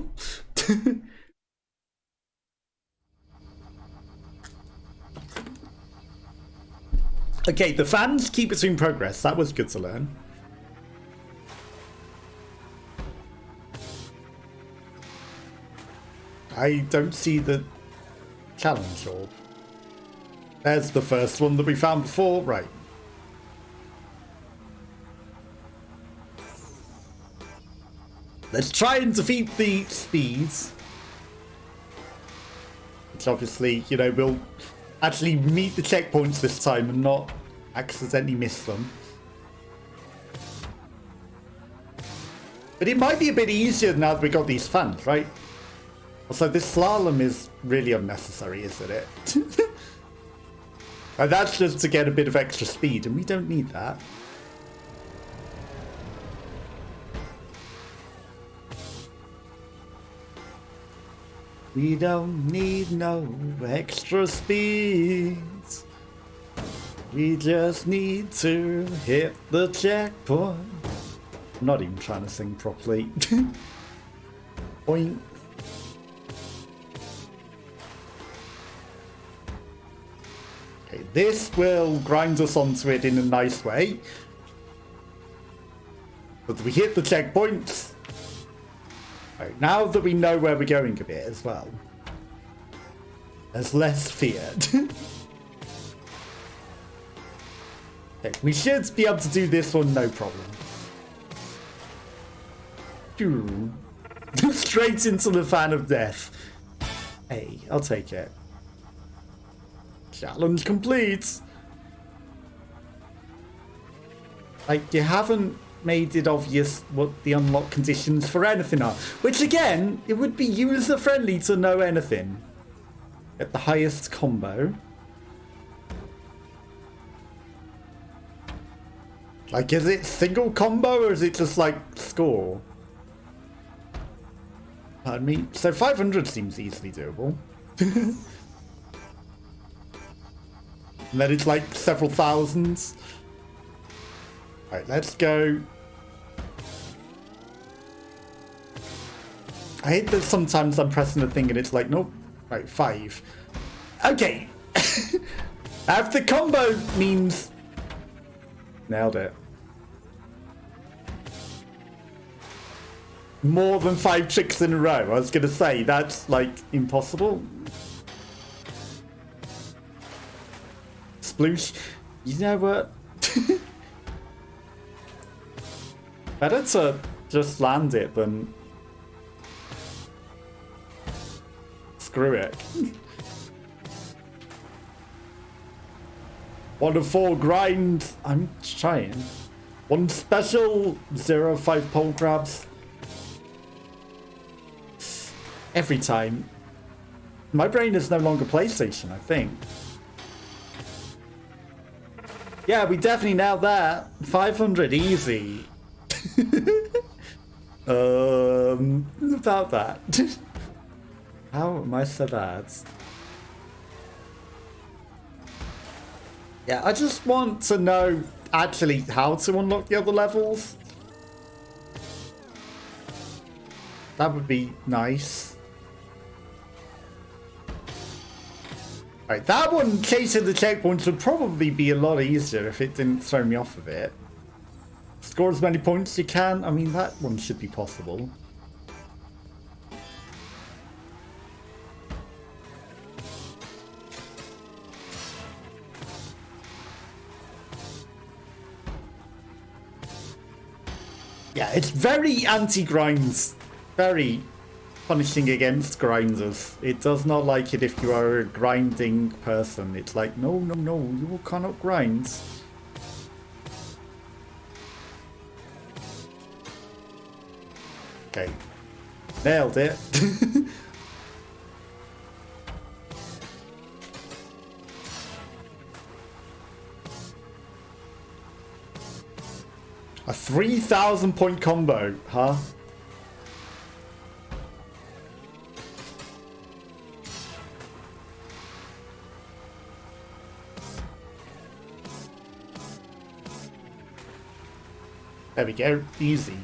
Okay, the fans keep us in progress. That was good to learn. I don't see the challenge orb. There's the first one that we found before. Right. Let's try and defeat the speeds. Which obviously, you know, we'll actually meet the checkpoints this time and not accidentally miss them. But it might be a bit easier now that we got these fans, right? Also, this slalom is really unnecessary, isn't it? And that's just to get a bit of extra speed, and we don't need that. We don't need no extra speed. We just need to hit the checkpoint. I'm not even trying to sing properly. Point. Okay, this will grind us onto it in a nice way. But we hit the checkpoints. Right, now that we know where we're going a bit as well, there's less fear. Okay, we should be able to do this one no problem. Straight into the fan of death. Hey, I'll take it. Challenge complete. Like, you haven't made it obvious what the unlock conditions for anything are. Which, again, it would be user-friendly to know anything. At the highest combo. Like, is it single combo or is it just, like, score? Pardon me. So 500 seems easily doable. And then it's like several thousands. Alright, let's go. I hate that sometimes I'm pressing the thing and it's like, nope. Right, 5. Okay. If the combo means Nailed it. More than 5 tricks in a row. I was going to say, that's, like, impossible. Sploosh. You know what? Better to just land it than... Screw it. 1 of 4 grind. I'm trying. 1 special. 0 of 5 pole grabs. Every time. My brain is no longer PlayStation, I think. Yeah, we definitely nailed that. 500 easy. About that. How am I so bad? Yeah, I just want to know actually how to unlock the other levels. That would be nice. Right, that one, chasing the checkpoints, would probably be a lot easier if it didn't throw me off of it. Score as many points as you can. I mean, that one should be possible. Yeah, it's very anti-grinds. Very punishing against grinders. It does not like it if you are a grinding person. It's like, no, no, no, you cannot grind. Okay. Nailed it. A 3,000 point combo, huh? There we go, easy.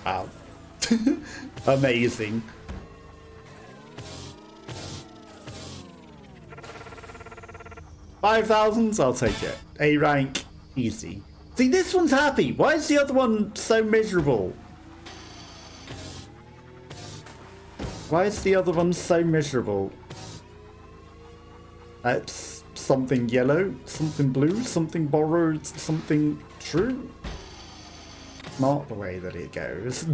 Wow. Amazing. $5,000, I'll take it. A rank, easy. See, this one's happy. Why is the other one so miserable? Why is the other one so miserable? That's something yellow, something blue, something borrowed, something true. Not the way that it goes.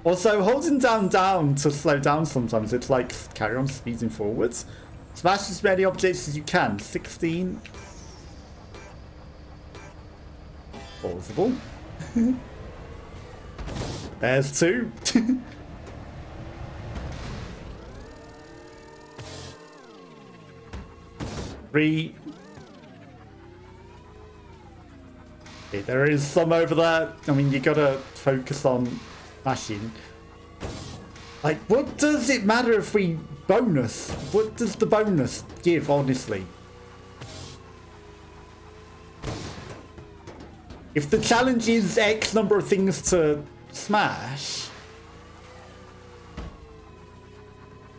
Also, holding down to slow down sometimes, it's like carry on speeding forwards. Smash as many objects as you can. 16. Plausible. There's 2. 3. Okay, there is some over there. I mean, you gotta focus on smashing. Like, what does it matter if we bonus? What does the bonus give, honestly? If the challenge is X number of things to smash,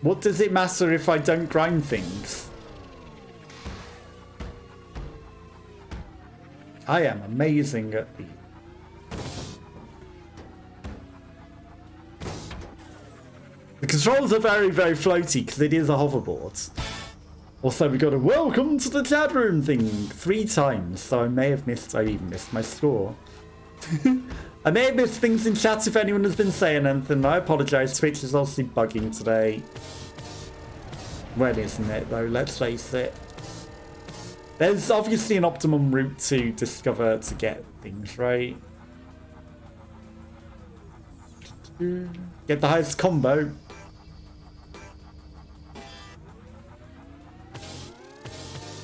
what does it matter if I don't grind things? I am amazing at the... The controls are very, very floaty because it is a hoverboard. Also, we got a welcome to the chat room thing 3 times, so I even missed my score. I may have missed things in chat if anyone has been saying anything. I apologise, Twitch is obviously bugging today. When isn't it though, let's face it. There's obviously an optimum route to discover to get things right. Get the highest combo.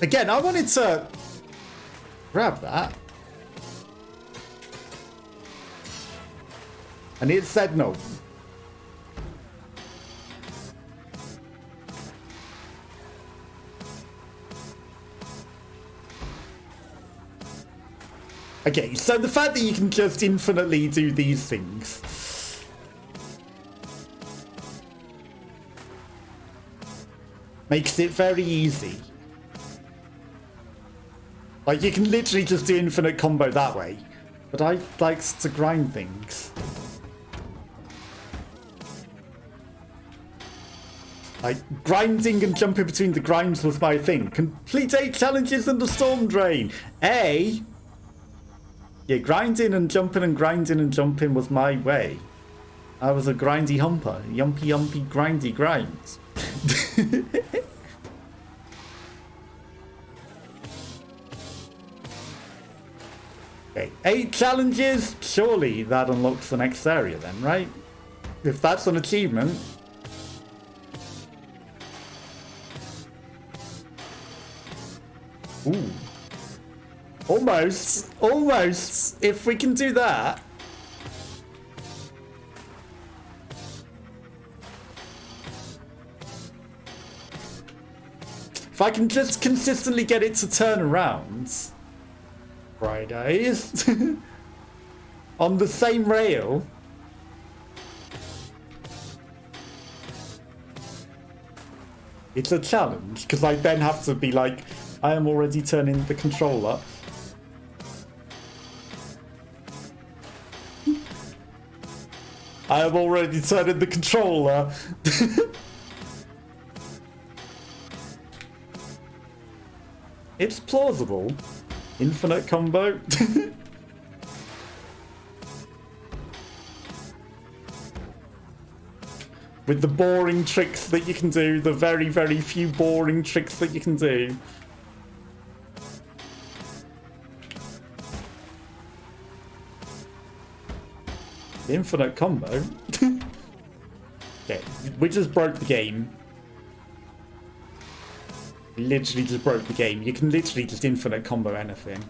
Again, I wanted to grab that. And it said no. Okay, so the fact that you can just infinitely do these things. makes it very easy. Like, you can literally just do infinite combo that way. But I like to grind things. Like, grinding and jumping between the grinds was my thing. Complete 8 challenges in the storm drain. Yeah, grinding and jumping was my way. I was a grindy humper. Yumpy, grindy grinds. Okay, 8 challenges. Surely that unlocks the next area then, right? If that's an achievement. Ooh. Almost. If we can do that. If I can just consistently get it to turn around. Fridays. On the same rail. It's a challenge, because I then have to be like, I am already turning the controller. I am already turning the controller. It's plausible. Infinite combo. With the boring tricks that you can do, the very, very few boring tricks that you can do. Infinite combo? Okay, we just broke the game. We literally just broke the game. You can literally just infinite combo anything.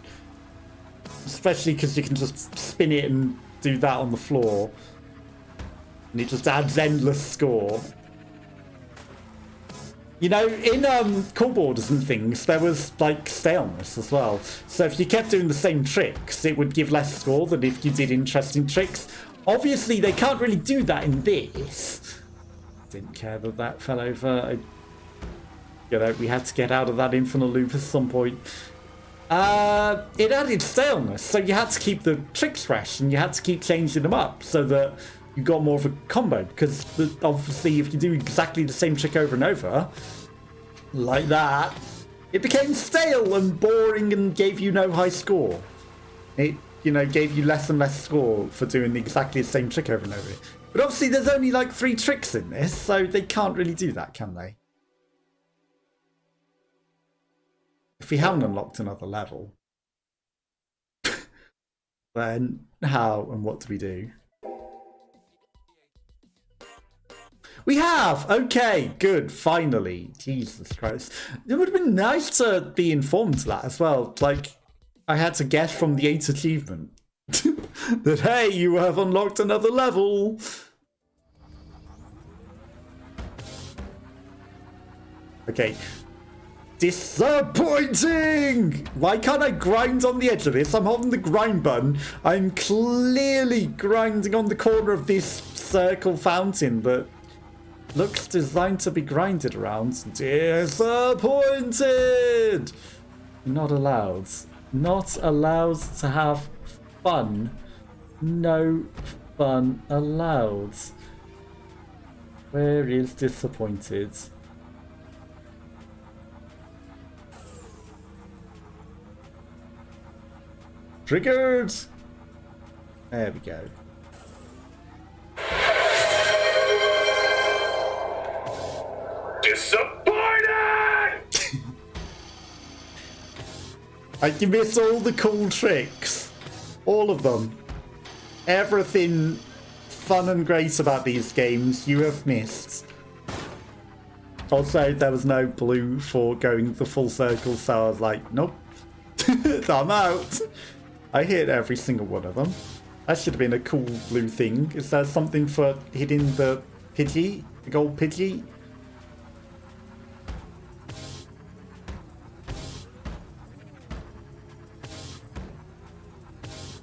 Especially because you can just spin it and do that on the floor. And it just adds endless score. You know, in core borders and things, there was, like, staleness as well. So if you kept doing the same tricks, it would give less score than if you did interesting tricks. Obviously, they can't really do that in this. Didn't care that that fell over. You know, we had to get out of that infinite loop at some point. It added staleness, so you had to keep the tricks fresh, and you had to keep changing them up so that you got more of a combo. Because obviously, if you do exactly the same trick over and over, like that, it became stale and boring and gave you no high score. It, you know, gave you less and less score for doing exactly the same trick over and over. But obviously, there's only like 3 tricks in this, so they can't really do that, can they? If we haven't unlocked another level, then how and what do we do? We have! Okay, good, finally. Jesus Christ. It would have been nice to be informed to that as well. Like, I had to guess from the 8th achievement that, hey, you have unlocked another level. Okay. Disappointing! Why can't I grind on the edge of this? I'm holding the grind button. I'm clearly grinding on the corner of this circle fountain that looks designed to be grinded around. Disappointed! Not allowed. Not allowed to have fun. No fun allowed. Where is disappointed? Triggered! There we go. Disappointed! You missed all the cool tricks. All of them. Everything fun and great about these games you have missed. Also, there was no blue for going the full circle, so I was like, nope. I'm out. I hit every single one of them. That should have been a cool blue thing. Is there something for hitting the Pidgey? The gold Pidgey?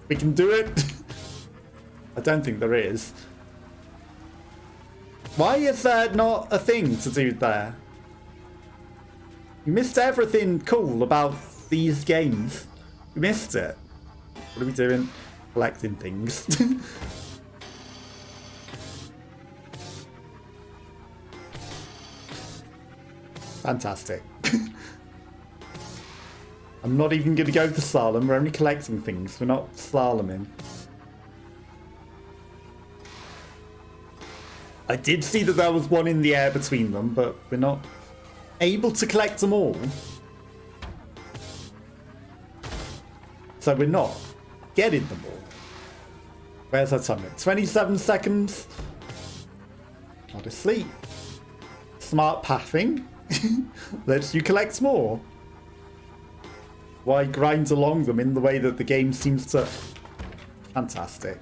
We can do it. I don't think there is. Why is there not a thing to do there? You missed everything cool about these games. You missed it. What are we doing? Collecting things. Fantastic. I'm not even going to go for slalom. We're only collecting things. We're not slaloming. I did see that there was one in the air between them, but we're not able to collect them all. So we're not getting them all. Where's our timer? 27 seconds. Not asleep. Smart pathing. Lets you collect more. Why grind along them in the way that the game seems to... Fantastic.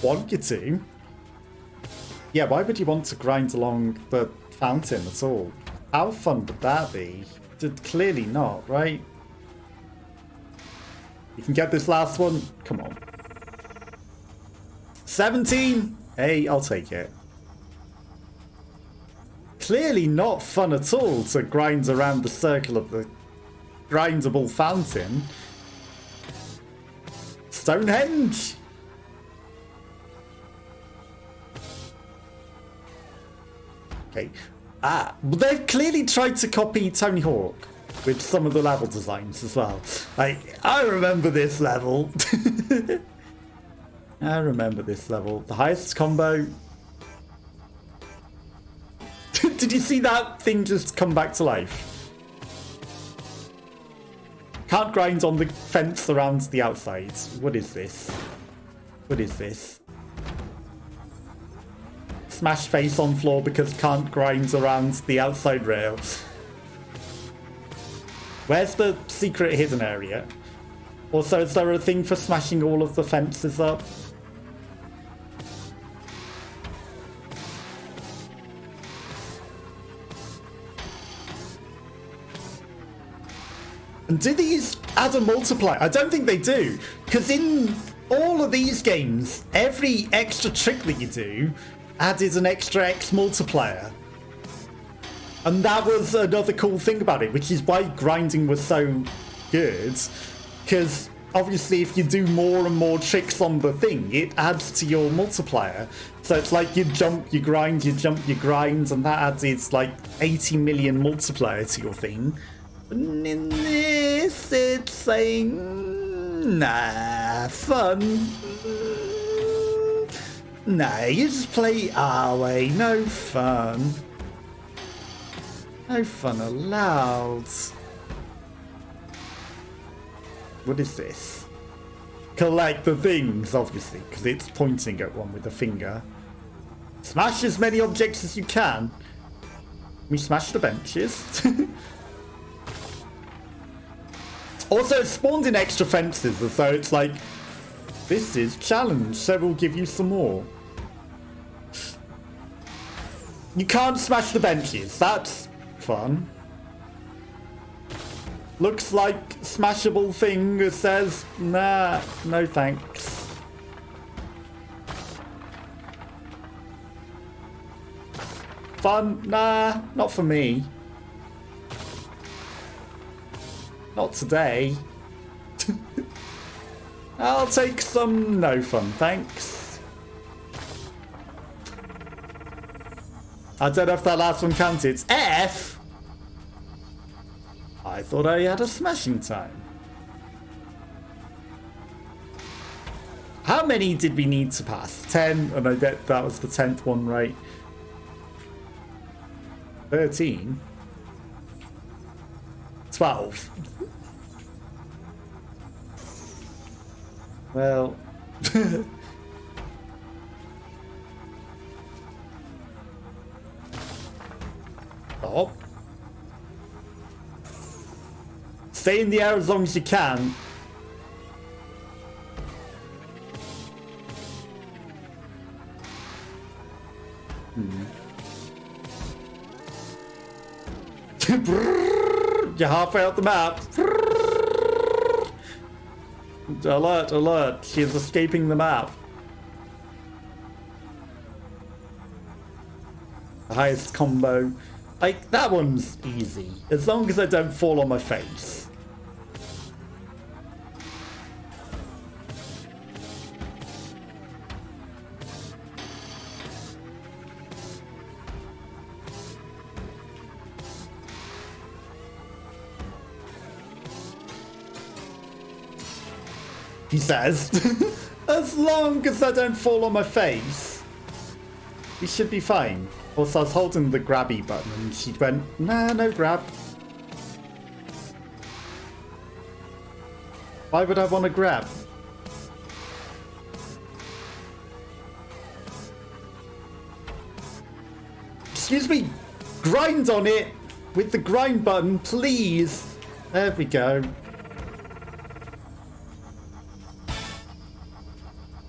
Want you to? Yeah, why would you want to grind along the fountain at all? How fun would that be? Clearly not, right? You can get this last one? Come on. 17? Hey, I'll take it. Clearly not fun at all to grind around the circle of the grindable fountain. Stonehenge! Okay. They've clearly tried to copy Tony Hawk with some of the level designs as well. I remember this level. I remember this level. The highest combo. Did you see that thing just come back to life? Can't grind on the fence around the outside. What is this? What is this? Smash face on floor because can't grind around the outside rail. Where's the secret hidden area? Also, is there a thing for smashing all of the fences up? And do these add a multiplier? I don't think they do. Because in all of these games, every extra trick that you do added an extra X multiplier. And that was another cool thing about it, which is why grinding was so good. Because obviously if you do more and more tricks on the thing, it adds to your multiplier. So it's like you jump, you grind, you jump, you grind, and that adds like 80 million multiplier to your thing. And in this, it's saying, nah, fun. Nah, you just play our way, no fun. No fun allowed. What is this? Collect the things, obviously, because it's pointing at one with a finger. Smash as many objects as you can. We smash the benches. Also, it spawned in extra fences, so it's like, this is challenge, so we'll give you some more. You can't smash the benches, that's fun. Looks like smashable thing that says, nah, no thanks. Fun? Nah, not for me. Not today. I'll take some no fun, thanks. I don't know if that last one counted. F? I thought I had a smashing time. How many did we need to pass? 10, and I bet that was the 10th one, right? 13. 12. Well. Stop. Stay in the air as long as you can. You're halfway out the map. Alert, alert. She's escaping the map. The highest combo. Like, that one's easy. As long as I don't fall on my face. He says, as long as I don't fall on my face, we should be fine. Also, I was holding the grabby button and she went, nah, no grab. Why would I want to grab? Excuse me, grind on it with the grind button, please. There we go.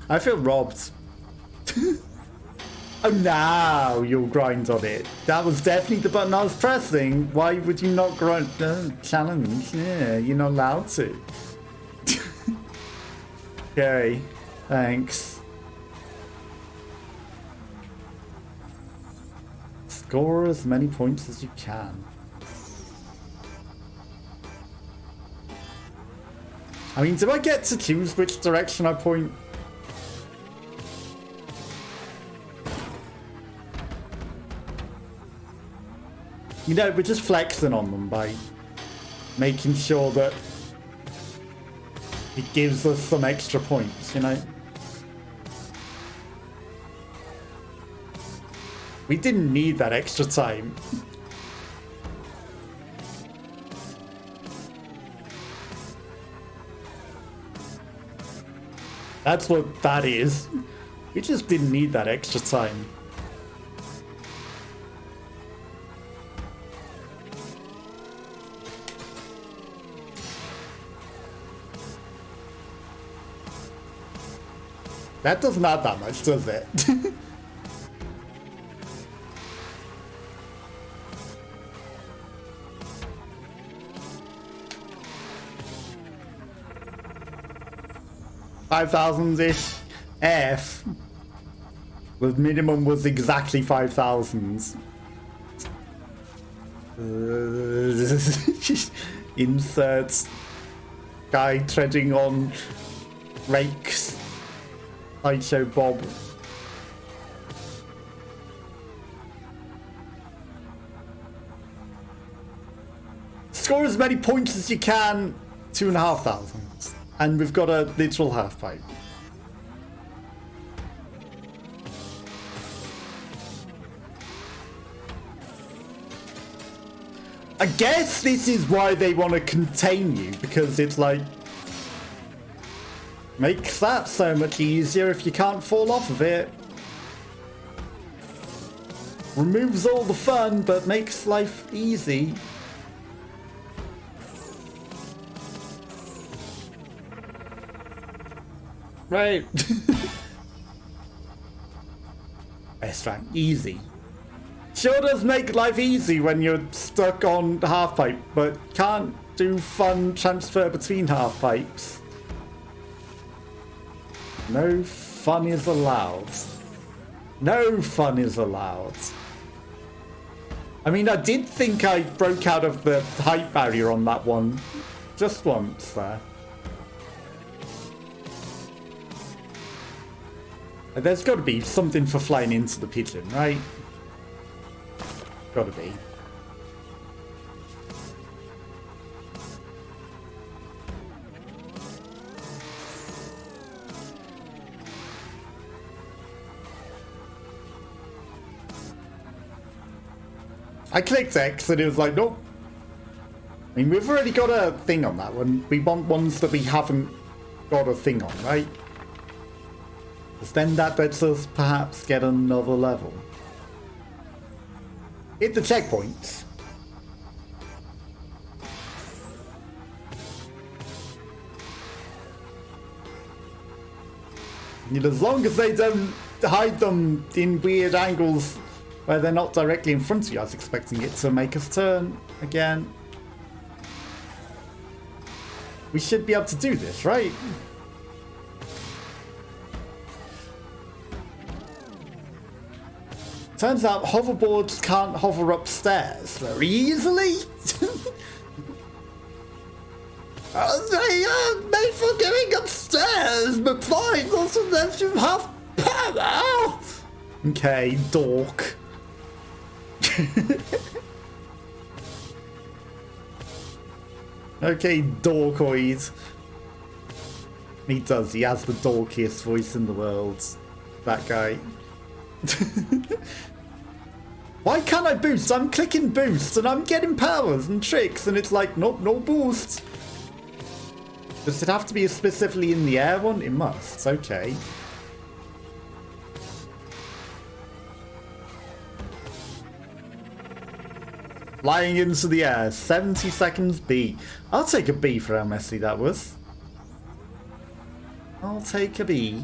I feel robbed. Oh, now you'll grind on it. That was definitely the button I was pressing. Why would you not grind? Challenge. Yeah, you're not allowed to. Okay, thanks. Score as many points as you can. I mean, do I get to choose which direction I point? You know, we're just flexing on them by making sure that it gives us some extra points, you know? We didn't need that extra time. That's what that is. We just didn't need that extra time. That doesn't add that much, does it? $5,000-ish. F. The minimum was exactly 5,000. Insert guy treading on rakes. Sideshow Bob. Score as many points as you can. 2,500. And we've got a literal half pipe. I guess this is why they want to contain you, because it's like, makes that so much easier if you can't fall off of it. Removes all the fun, but makes life easy. Right. Best rank, easy. Sure does make life easy when you're stuck on half pipe, but can't do fun transfer between half pipes. No fun is allowed. No fun is allowed. I mean, I did think I broke out of the height barrier on that one. Just once there. There's got to be something for flying into the pigeon, right? Got to be. I clicked X and it was like, nope. I mean, we've already got a thing on that one. We want ones that we haven't got a thing on, right? Because then that lets us perhaps get another level. Hit the checkpoints. And as long as they don't hide them in weird angles where they're not directly in front of you, I was expecting it to make us turn again. We should be able to do this, right? Turns out hoverboards can't hover upstairs very easily. They are made for going upstairs, but fine, also that you have power. Okay, dork. Okay, dorkoid. He does, he has the dorkiest voice in the world. That guy. Why can't I boost? I'm clicking boost and I'm getting powers and tricks and it's like, nope, no boost. Does it have to be specifically in the air one? It must, okay. Flying into the air, 70 seconds B. I'll take a B for how messy that was. I'll take a B.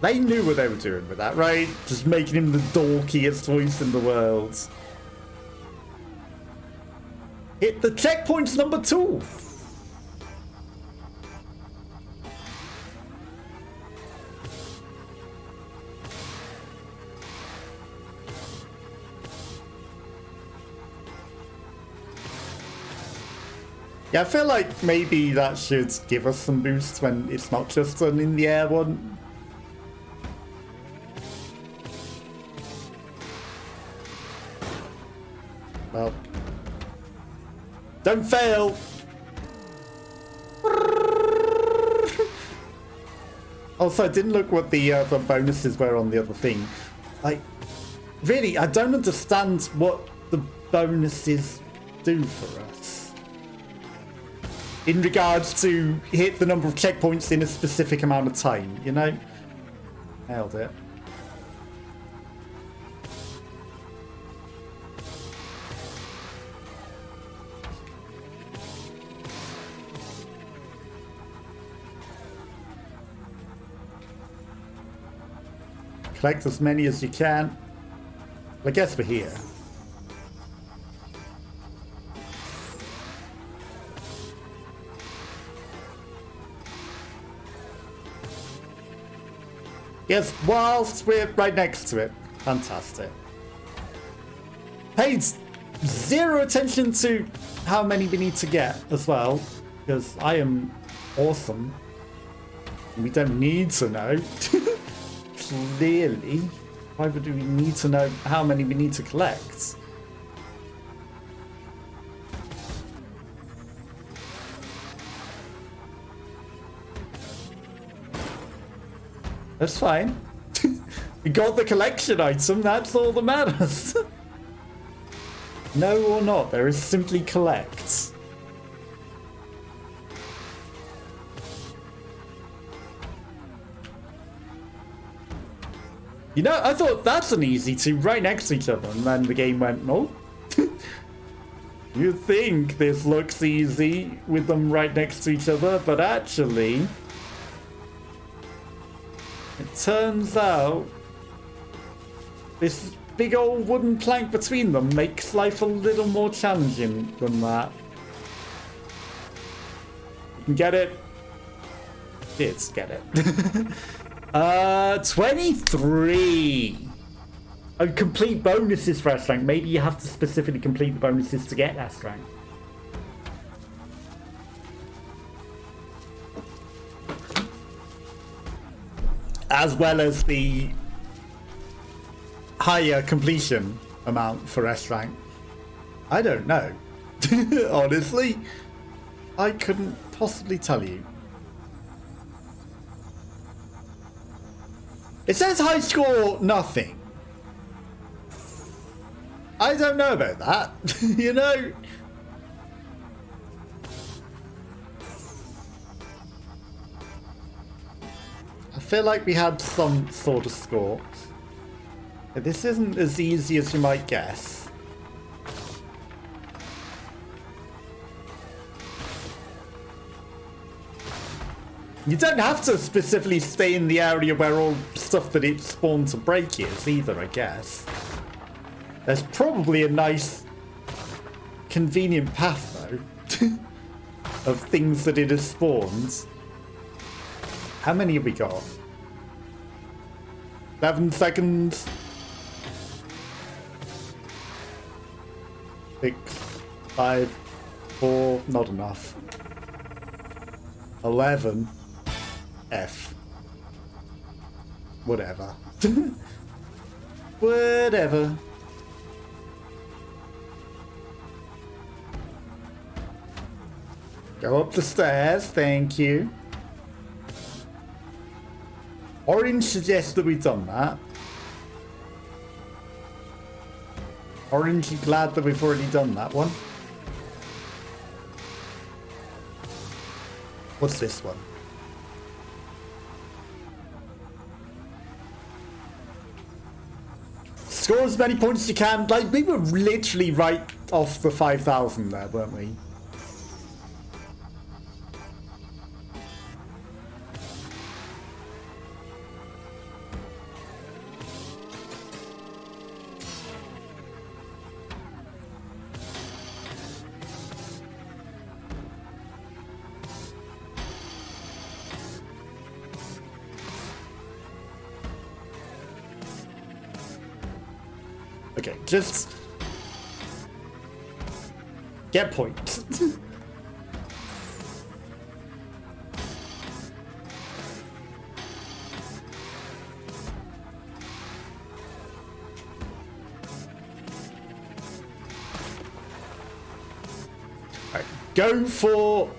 They knew what they were doing with that, right? Just making him the dorkiest voice in the world. Hit the checkpoints number 2. Yeah, I feel like maybe that should give us some boosts when it's not just an in the air one. Well, don't fail. Also, I didn't look what the bonuses were on the other thing. Like, really, I don't understand what the bonuses do for us. In regards to hit the number of checkpoints in a specific amount of time, you know? Nailed it. Collect as many as you can. I guess we're here. Yes, whilst we're right next to it. Fantastic. Paid zero attention to how many we need to get as well, because I am awesome. We don't need to know. Clearly. Why would we need to know how many we need to collect? That's fine. We got the collection item, that's all that matters. No or not, there is simply collect. You know, I thought that's an easy two right next to each other, and then the game went, no. You think this looks easy with them right next to each other, but actually, it turns out this big old wooden plank between them makes life a little more challenging than that. You can get it. It's get it. 23. Oh, complete bonuses for S rank. Maybe you have to specifically complete the bonuses to get S rank. As well as the higher completion amount for S rank. I don't know. Honestly, I couldn't possibly tell you. It says high score nothing. I don't know about that. You know? I feel like we had some sort of score. But this isn't as easy as you might guess. You don't have to specifically stay in the area where all stuff that it spawned to break is either, I guess. There's probably a nice, convenient path, though, of things that it has spawned. How many have we got? 11 seconds. 6, 5, 4, not enough. 11, F. Whatever. Whatever. Go up the stairs, thank you. Orange suggests that we've done that. Orange, you glad that we've already done that one? What's this one? Score as many points as you can. Like, we were literally right off the 5,000 there, weren't we? Okay, just get points. Right, go for.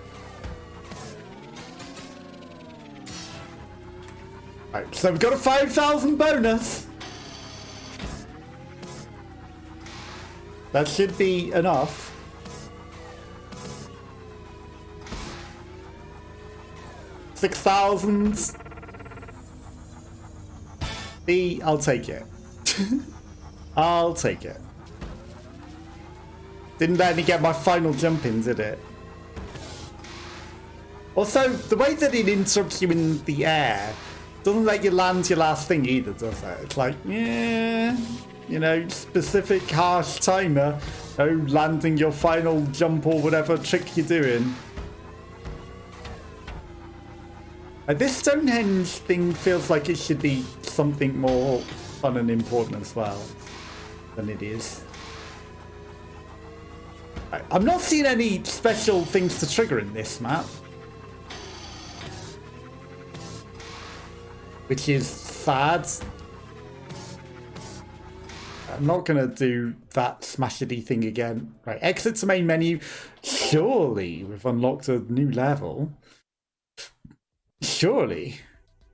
Right, so we've got a 5,000 bonus. That should be enough. $6,000. B, I'll take it. I'll take it. Didn't let me get my final jump in, did it? Also, the way that it interrupts you in the air doesn't let you land your last thing either, does it? It's like, yeah, you know, specific harsh timer. Oh, landing your final jump or whatever trick you're doing. This Stonehenge thing feels like it should be something more fun and important as well than it is. I'm not seeing any special things to trigger in this map, which is sad. I'm not gonna do that smashity thing again. Right, exit to main menu. Surely we've unlocked a new level. Surely.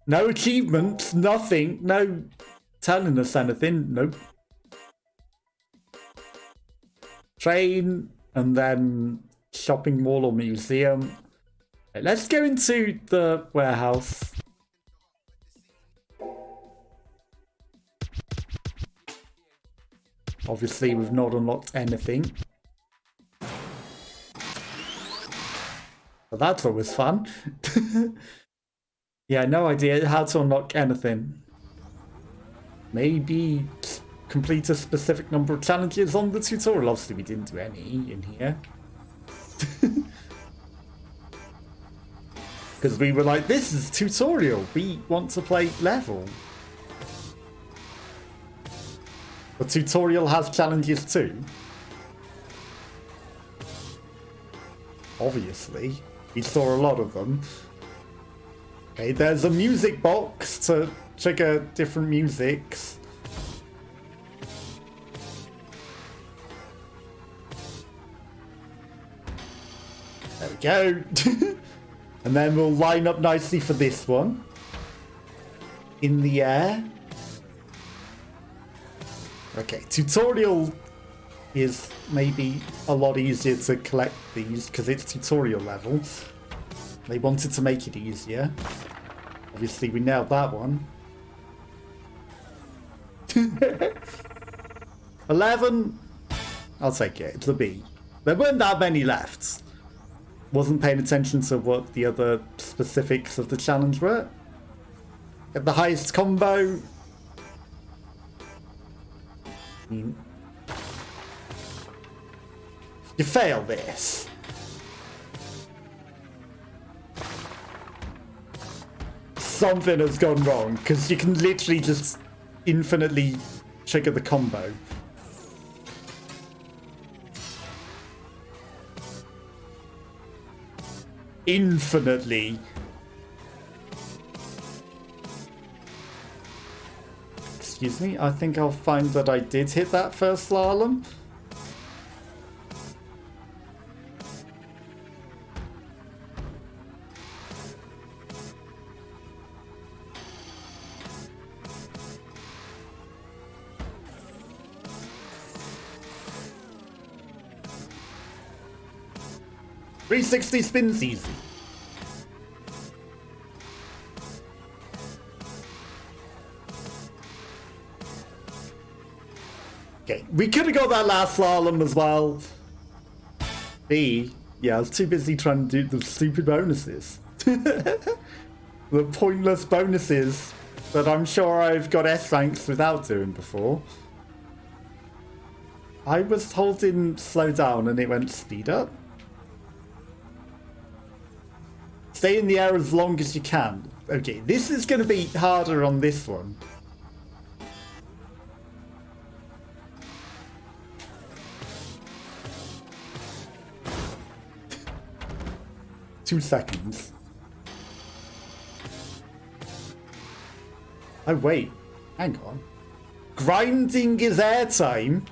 No achievements, nothing, no telling us anything, nope. Train, and then shopping mall or museum. Right, let's go into the warehouse. Obviously, we've not unlocked anything. But that's always fun. Yeah, no idea how to unlock anything. Maybe complete a specific number of challenges on the tutorial. Obviously, we didn't do any in here. Because we were like, this is tutorial. We want to play level. The tutorial has challenges too. Obviously. We saw a lot of them. Okay, there's a music box to trigger different musics. There we go. And then we'll line up nicely for this one. In the air. Okay, tutorial is maybe a lot easier to collect these because it's tutorial level. They wanted to make it easier. Obviously, we nailed that one. 11. I'll take it. It's a B. There weren't that many left. Wasn't paying attention to what the other specifics of the challenge were. Get the highest combo. You fail this. Something has gone wrong because you can literally just infinitely trigger the combo. Infinitely. Excuse me, I think I'll find that I did hit that first slalom. .360 spins easy. Okay, we could have got that last slalom as well. Yeah, I was too busy trying to do the stupid bonuses. The pointless bonuses that I'm sure I've got S ranks without doing before. I was holding slow down and it went speed up. Stay in the air as long as you can. Okay, this is going to be harder on this one. Two seconds. Oh, wait. Hang on. Grinding is airtime?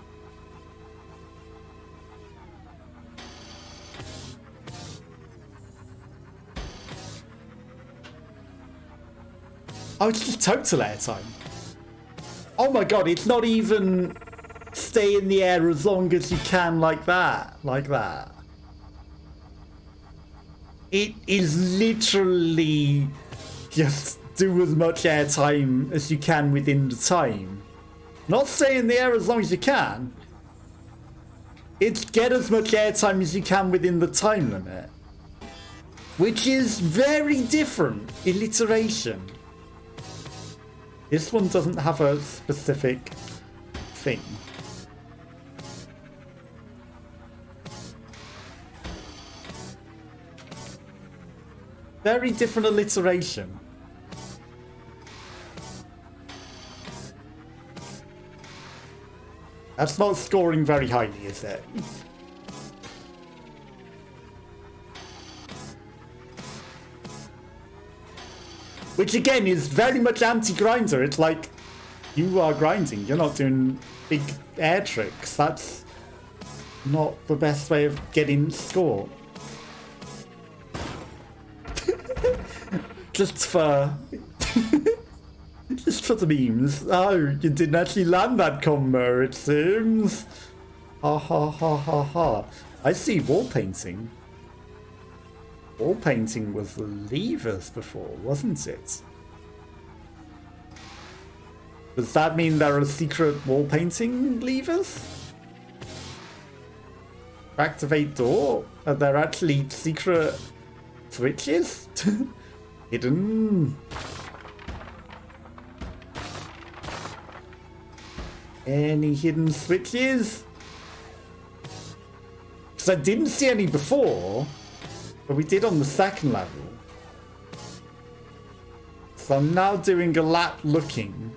Oh, it's just total airtime. Oh my god, it's not even stay in the air as long as you can like that. Like that. It is literally just do as much airtime as you can within the time. Not stay in the air as long as you can. It's get as much airtime as you can within the time limit. Which is very different. Alliteration. This one doesn't have a specific thing. Very different alliteration. That's not scoring very highly, is it? Which again is very much anti-grinder. It's like, you are grinding, you're not doing big air tricks. That's not the best way of getting score. Just for just for the memes. Oh, you didn't actually land that combo, it seems. Ha ha ha ha ha. I see wall painting. Wall painting was the levers before, wasn't it? Does that mean there are secret wall painting levers? Activate door? Are there actually secret switches? Hidden. Any hidden switches? Because I didn't see any before, but we did on the second level. So I'm now doing a lap looking.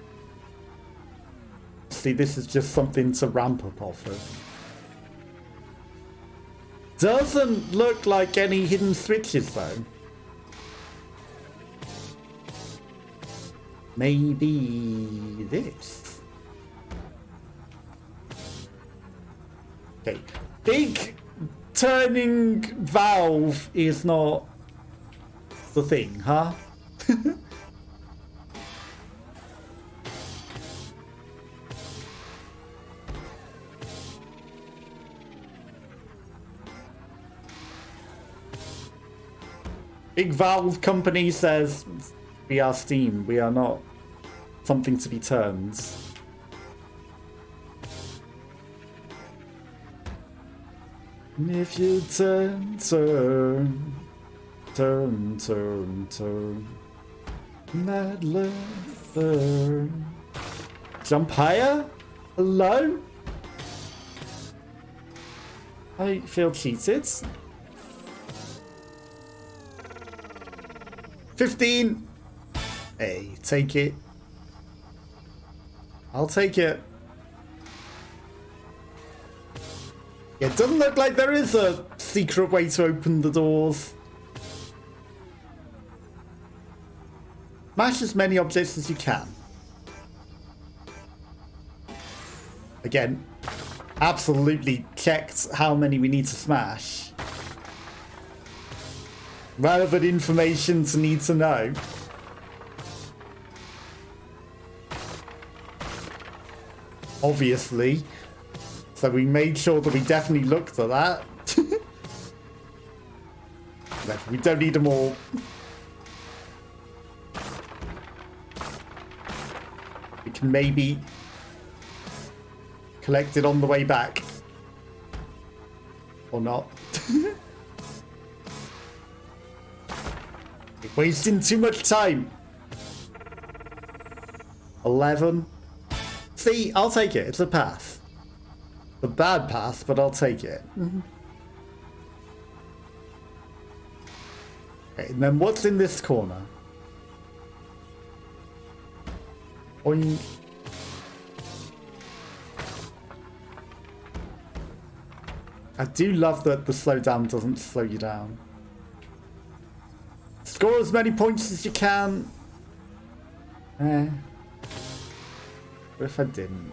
See, this is just something to ramp up off of. Doesn't look like any hidden switches though. Maybe this. Okay. Big turning valve is not the thing, huh? Big valve company says we are Steam, we are not something to be turned. And if you turn, turn, turn, turn, turn, mad leather. Jump higher? Hello? I feel cheated. 15. Hey, take it. I'll take it. Yeah, it doesn't look like there is a secret way to open the doors. Smash as many objects as you can. Again, absolutely checked how many we need to smash. Relevant information to need to know. Obviously. So we made sure that we definitely looked at that. We don't need them all. We can maybe collect it on the way back. Or not. We're wasting too much time. 11. See, I'll take it. It's a pass. A bad pass, but I'll take it. Okay, and then what's in this corner? Oink. I do love that the slowdown doesn't slow you down. Score as many points as you can. What if I didn't?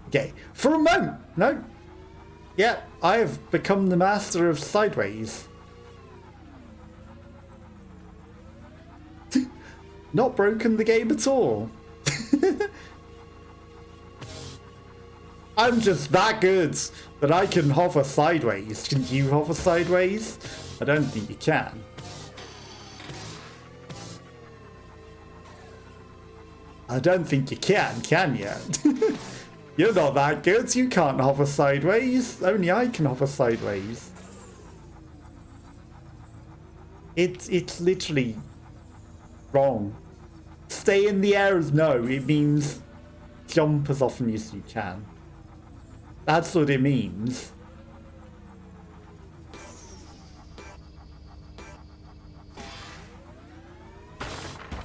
Okay, for a moment. No. Yeah, I have become the master of sideways. Not broken the game at all. I'm just that good that I can hover sideways. Can you hover sideways? I don't think you can. I don't think you can you? You're not that good. You can't hover sideways. Only I can hover sideways. It's literally wrong. Stay in the air as no. It means jump as often as you can. That's what it means.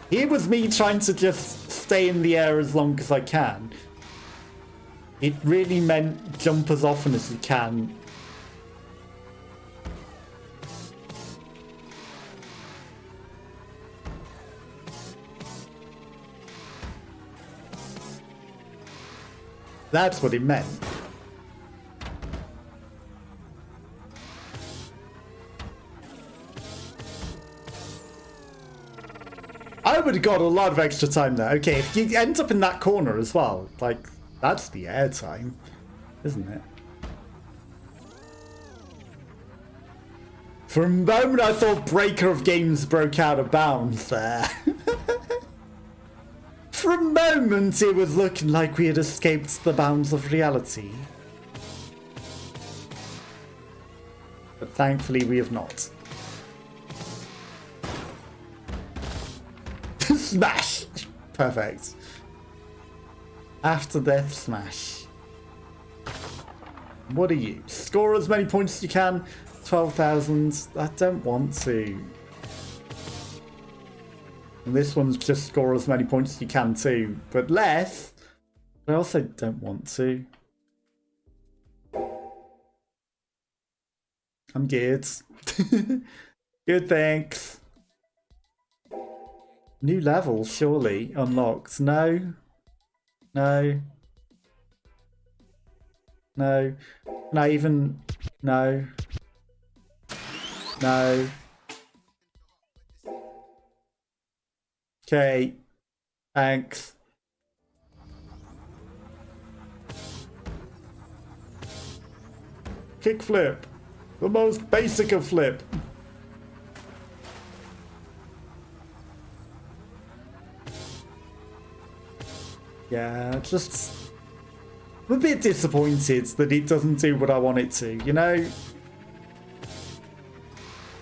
Here was me trying to just stay in the air as long as I can. It really meant jump as often as you can. That's what it meant. I would have got a lot of extra time there. Okay, if you end up in that corner as well, like, that's the air time, isn't it? For a moment I thought Breaker of Games broke out of bounds there. For a moment it was looking like we had escaped the bounds of reality. But thankfully we have not. Smash! Perfect. After death smash. What are you? Score as many points as you can. 12,000. I don't want to. And this one's just score as many points as you can too. But less. But I also don't want to. I'm good. Good, thanks. New level, surely. Unlocked. No. No. No. Not even. No. No. Okay. Thanks. Kickflip. The most basic of flip. Yeah, just I'm a bit disappointed that it doesn't do what I want it to, you know?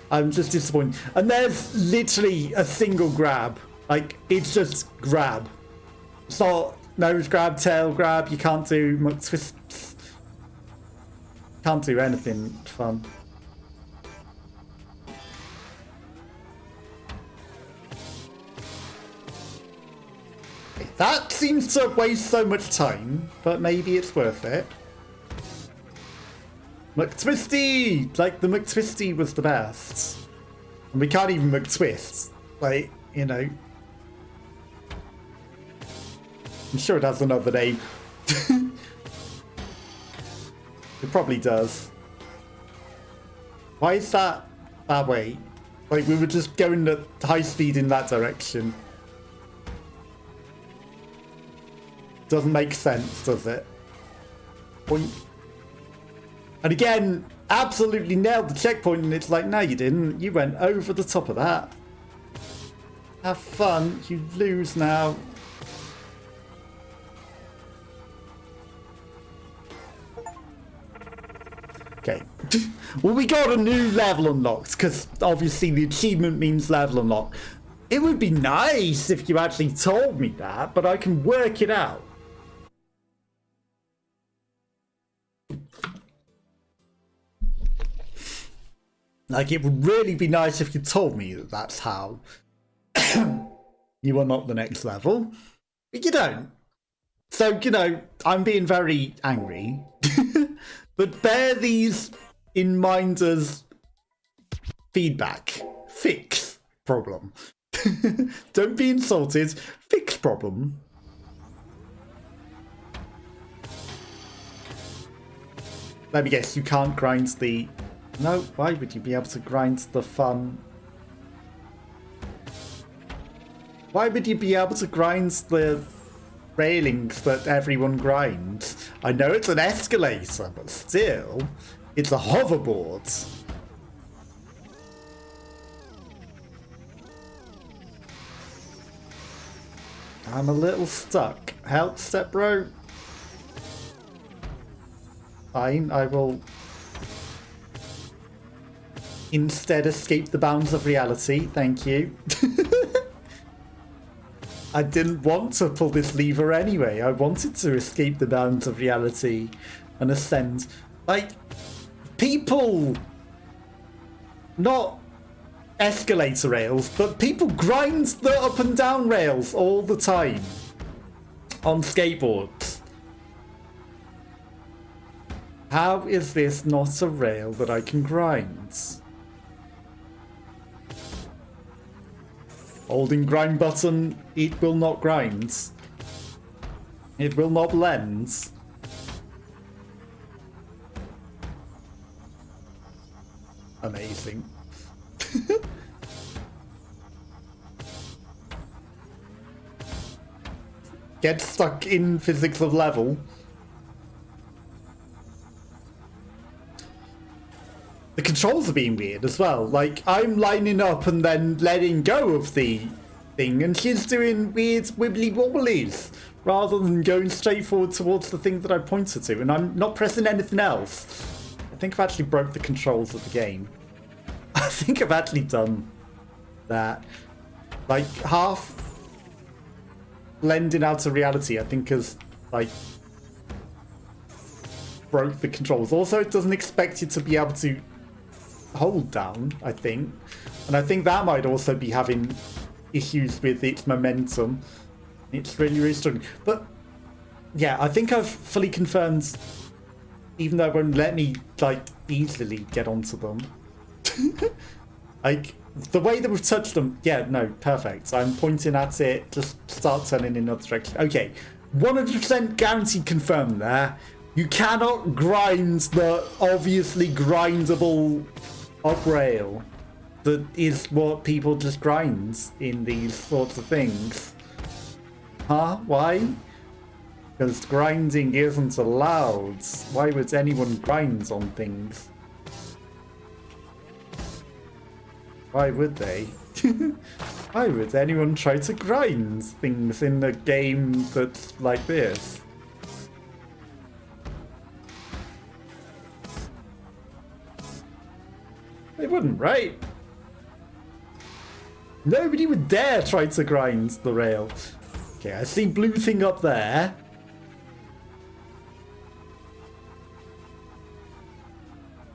I'm just disappointed. And there's literally a single grab. Like, it's just grab. It's not nose grab, tail grab. You can't do much twists. Can't do anything fun. That seems to waste so much time, but maybe it's worth it. McTwisty! Like, the McTwisty was the best. And we can't even McTwist. Like, you know. I'm sure it has another name. It probably does. Why is that that way? Like, we were just going at high speed in that direction. Doesn't make sense, does it? Point. And again, absolutely nailed the checkpoint, and it's like, no, you didn't. You went over the top of that. Have fun. You lose now. Okay. Well, we got a new level unlocked, because obviously the achievement means level unlock. It would be nice if you actually told me that, but I can work it out. Like, it would really be nice if you told me that that's how you unlock the next level. But you don't. So, you know, I'm being very angry. But bear these in mind as feedback. Fix problem. Don't be insulted. Fix problem. Let me guess, you can't grind the... No, why would you be able to grind the fun? Why would you be able to grind the railings that everyone grinds? I know it's an escalator, but still, it's a hoverboard. I'm a little stuck. Help, step bro. Fine, I will instead escape the bounds of reality. Thank you. I didn't want to pull this lever anyway. I wanted to escape the bounds of reality and ascend. Like, people, not escalator rails, but people grind the up and down rails all the time on skateboards. How is this not a rail that I can grind? Holding grind button, it will not grind. It will not blend. Amazing. Get stuck in physics of level. The controls are being weird as well. Like, I'm lining up and then letting go of the thing, and she's doing weird wibbly wobblies rather than going straight forward towards the thing that I pointed to, and I'm not pressing anything else. I think I've actually broke the controls of the game. I think I've actually done that. Like, half blending out of reality, I think, has, like, broke the controls. Also, it doesn't expect you to be able to hold down, I think. And I think that might also be having issues with its momentum. It's really, really struggling. But, yeah, I think I've fully confirmed, even though it won't let me, like, easily get onto them. Like, the way that we've touched them, yeah, no, perfect. I'm pointing at it, just start turning in another direction. Okay, 100% guaranteed confirmed there. You cannot grind the obviously grindable up rail that is what people just grind in these sorts of things. Huh? Why? Because grinding isn't allowed. Why would anyone grind on things? Why would they? Why would anyone try to grind things in a game that's like this? They wouldn't, right? Nobody would dare try to grind the rail. Okay, I see blue thing up there.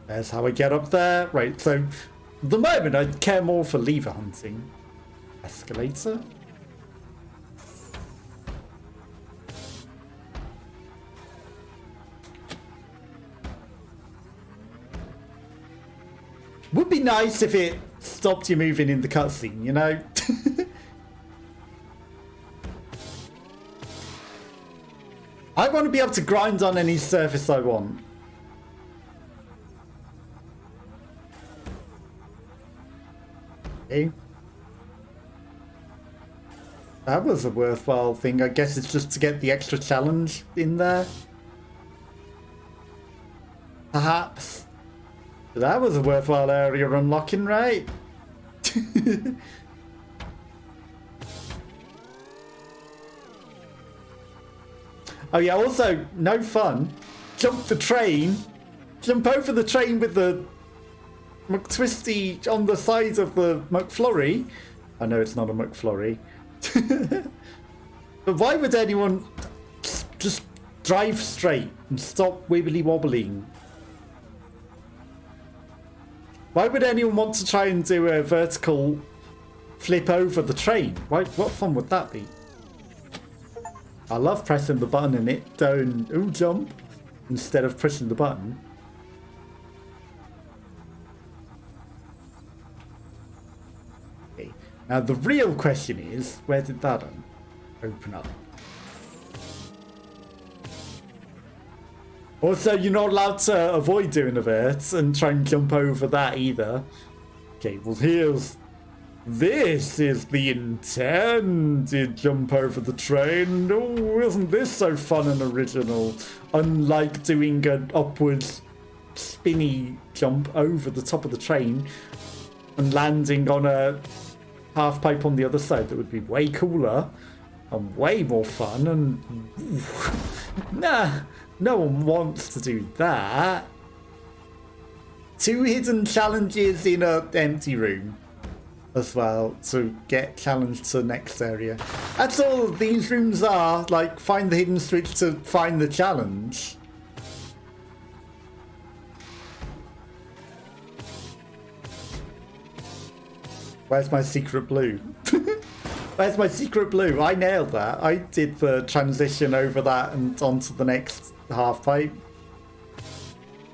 There's how I get up there. Right, so at the moment I care more for lever hunting. Escalator? Would be nice if it stopped you moving in the cutscene, you know? I want to be able to grind on any surface I want. Okay. That was a worthwhile thing. I guess it's just to get the extra challenge in there. Perhaps. That was a worthwhile area unlocking, right? Oh yeah, also, no fun. Jump the train. Jump over the train with the McTwisty on the side of the McFlurry. I know it's not a McFlurry. But why would anyone just drive straight and stop wibbly wobbling? Why would anyone want to try and do a vertical flip over the train? What fun would that be? I love pressing the button and it don't jump instead of pushing the button. Okay. Now the real question is, where did that open up? Also, you're not allowed to avoid doing a vert and try and jump over that either. Okay, well this is the intended jump over the train. Oh, isn't this so fun and original? Unlike doing an upwards spinny jump over the top of the train and landing on a half pipe on the other side, that would be way cooler and way more fun. And nah, no one wants to do that. 2 hidden challenges in an empty room as well to get challenged to the next area. That's all these rooms are, like find the hidden switch to find the challenge. Where's my secret blue? Where's my secret blue? I nailed that. I did the transition over that and onto the next half pipe.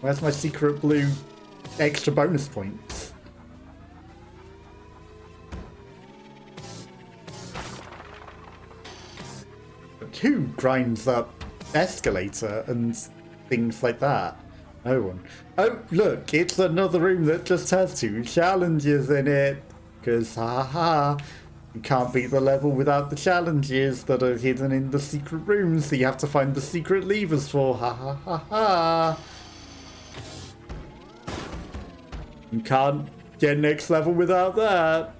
Where's my secret blue extra bonus points? Who grinds up escalator and things like that? No one. Oh, look, it's another room that just has 2 challenges in it. Because, haha, you can't beat the level without the challenges that are hidden in the secret rooms, so you have to find the secret levers for, ha ha ha ha. You can't get next level without that.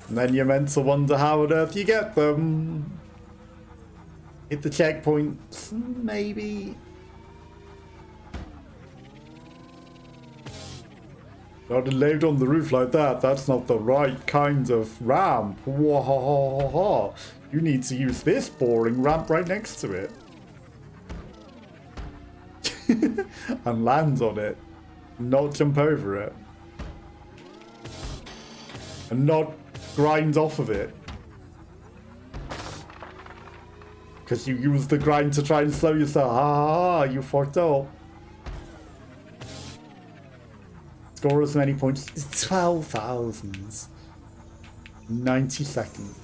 And then you're meant to wonder how on earth you get them. Hit the checkpoints, maybe. Not allowed on the roof like that. That's not the right kind of ramp. Whoa. You need to use this boring ramp right next to it. And land on it. Not jump over it. And not grind off of it. Because you use the grind to try and slow yourself. Ah, you fucked up. Score as many points. It's 12,000. 90 seconds.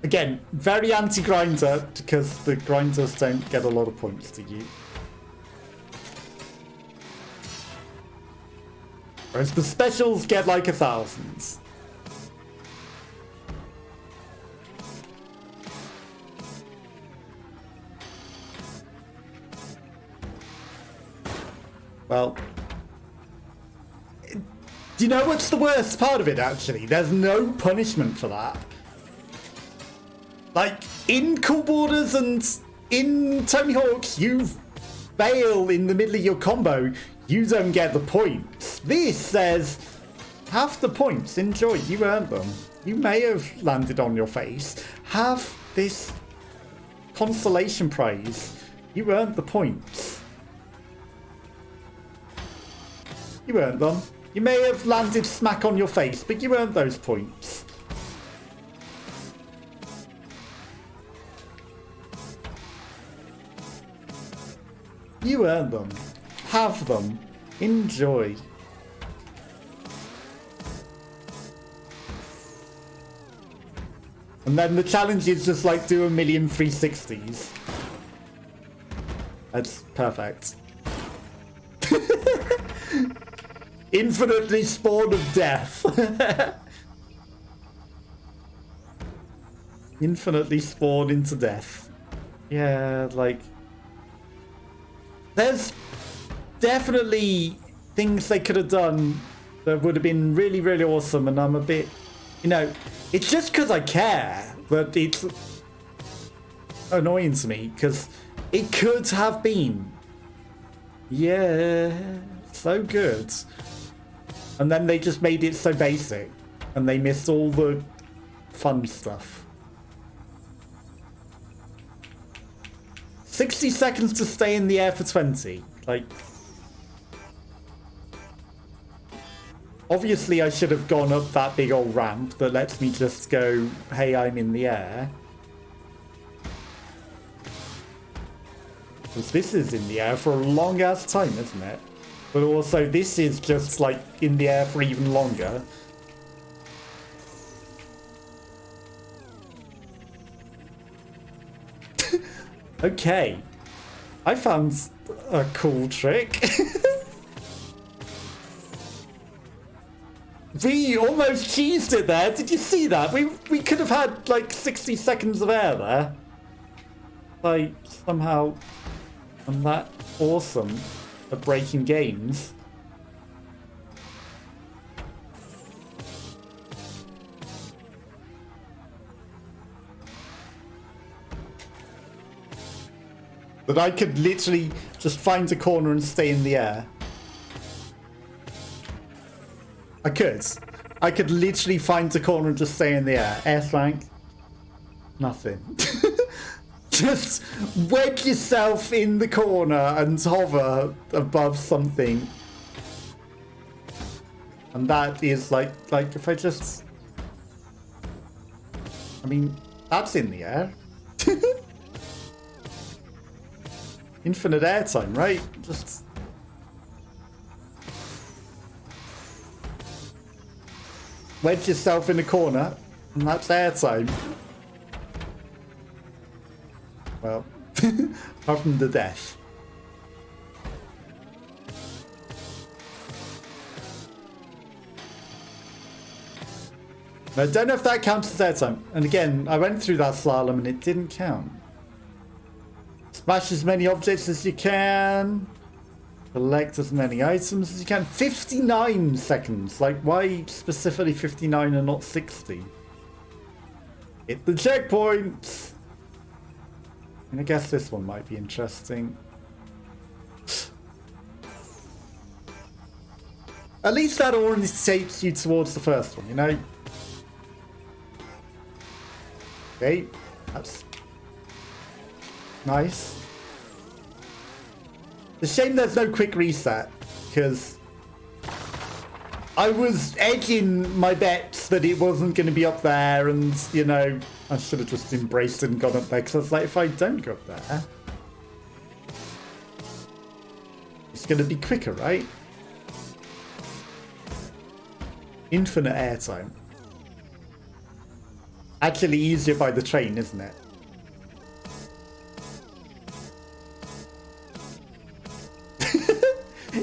Again, very anti-grinder because the grinders don't get a lot of points to you. Whereas the specials get like 1,000. Well, do you know what's the worst part of it, actually? There's no punishment for that. Like, in Cool Borders and in Tony Hawk's, you fail in the middle of your combo, you don't get the points. This says, have the points, enjoy, you earned them. You may have landed on your face. Have this consolation prize. You earned the points. You earned them. You may have landed smack on your face, but you earned those points. You earned them. Have them. Enjoy. And then the challenge is just like do 1,000,000 360s. That's perfect. Infinitely spawn of death. Infinitely spawn into death. Yeah, like... There's definitely things they could have done that would have been really, really awesome, and I'm a bit... You know, it's just because I care, but it's annoying to me, because it could have been. Yeah, so good. And then they just made it so basic, and they missed all the fun stuff. 60 seconds to stay in the air for 20. Like... Obviously, I should have gone up that big old ramp that lets me just go, hey, I'm in the air. Because this is in the air for a long-ass time, isn't it? But also, this is just, like, in the air for even longer. Okay. I found a cool trick. We almost cheesed it there. Did you see that? We could have had like 60 seconds of air there. Like, somehow I'm that awesome at breaking games. That I could literally just find a corner and stay in the air. I could literally find a corner and just stay in the air. Air swank. Nothing. Just wedge yourself in the corner and hover above something. And that is like if I just... I mean, that's in the air. Infinite airtime, right? Just... wedge yourself in a corner, and that's airtime. Well, apart from the death. I don't know if that counts as airtime. And again, I went through that slalom and it didn't count. Smash as many objects as you can. Collect as many items as you can. 59 seconds. Like, why specifically 59 and not 60? Hit the checkpoints. And I guess this one might be interesting. At least that already takes you towards the first one, you know? Okay, that's nice. It's a shame there's no quick reset, because I was edging my bets that it wasn't going to be up there, and, you know, I should have just embraced it and gone up there, because I was like, if I don't go up there, it's going to be quicker, right? Infinite airtime. Actually easier by the train, isn't it?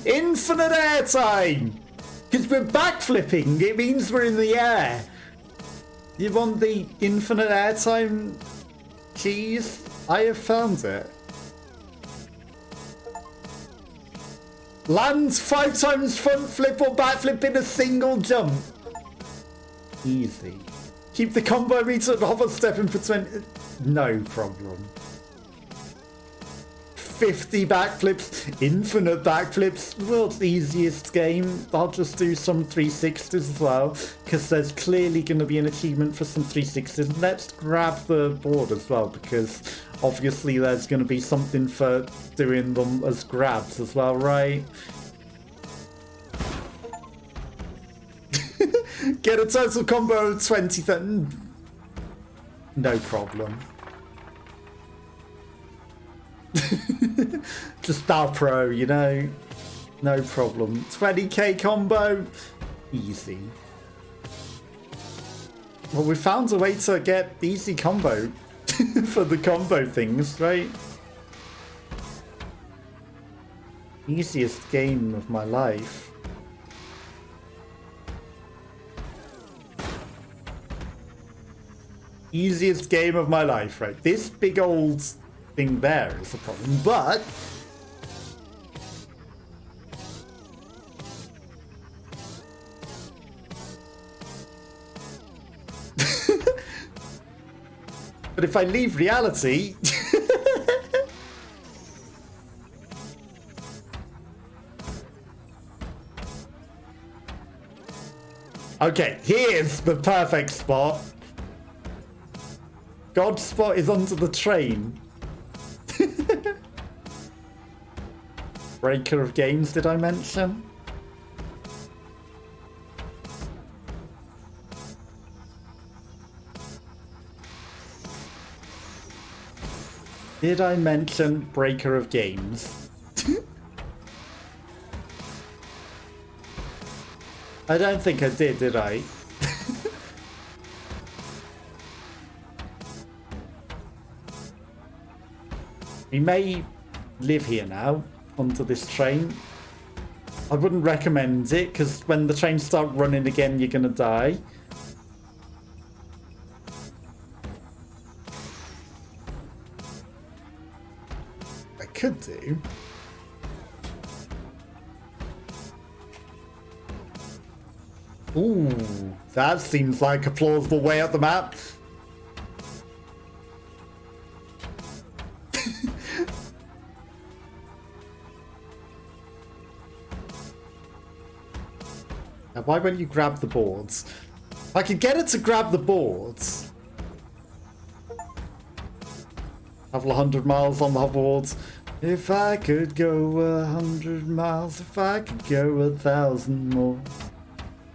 Infinite airtime! Because we're backflipping, it means we're in the air. You want the infinite airtime cheese? I have found it. Land 5 times front flip or backflip in a single jump. Easy. Keep the combo meter at Hoverstepping for 20... No problem. 50 backflips, infinite backflips, world's easiest game. I'll just do some 360s as well, because there's clearly going to be an achievement for some 360s. Let's grab the board as well, because obviously there's going to be something for doing them as grabs as well, right? Get a total combo of 20. No problem. Just Star Pro, you know. No problem. 20k combo. Easy. Well, we found a way to get easy combo for the combo things, right? Easiest game of my life. Easiest game of my life, right? This big old thing there is a problem, but but if I leave reality okay, here's the perfect spot. God's spot is under the train. Breaker of games, did I mention? Did I mention breaker of games? I don't think I did I? We may live here now, onto this train. I wouldn't recommend it, because when the trains start running again, you're gonna die. I could do. Ooh, that seems like a plausible way up the map. Now, why won't you grab the boards? If I could get it to grab the boards. Travel 100 miles on the hoverboards. If I could go 100 miles, if I could go 1,000 more,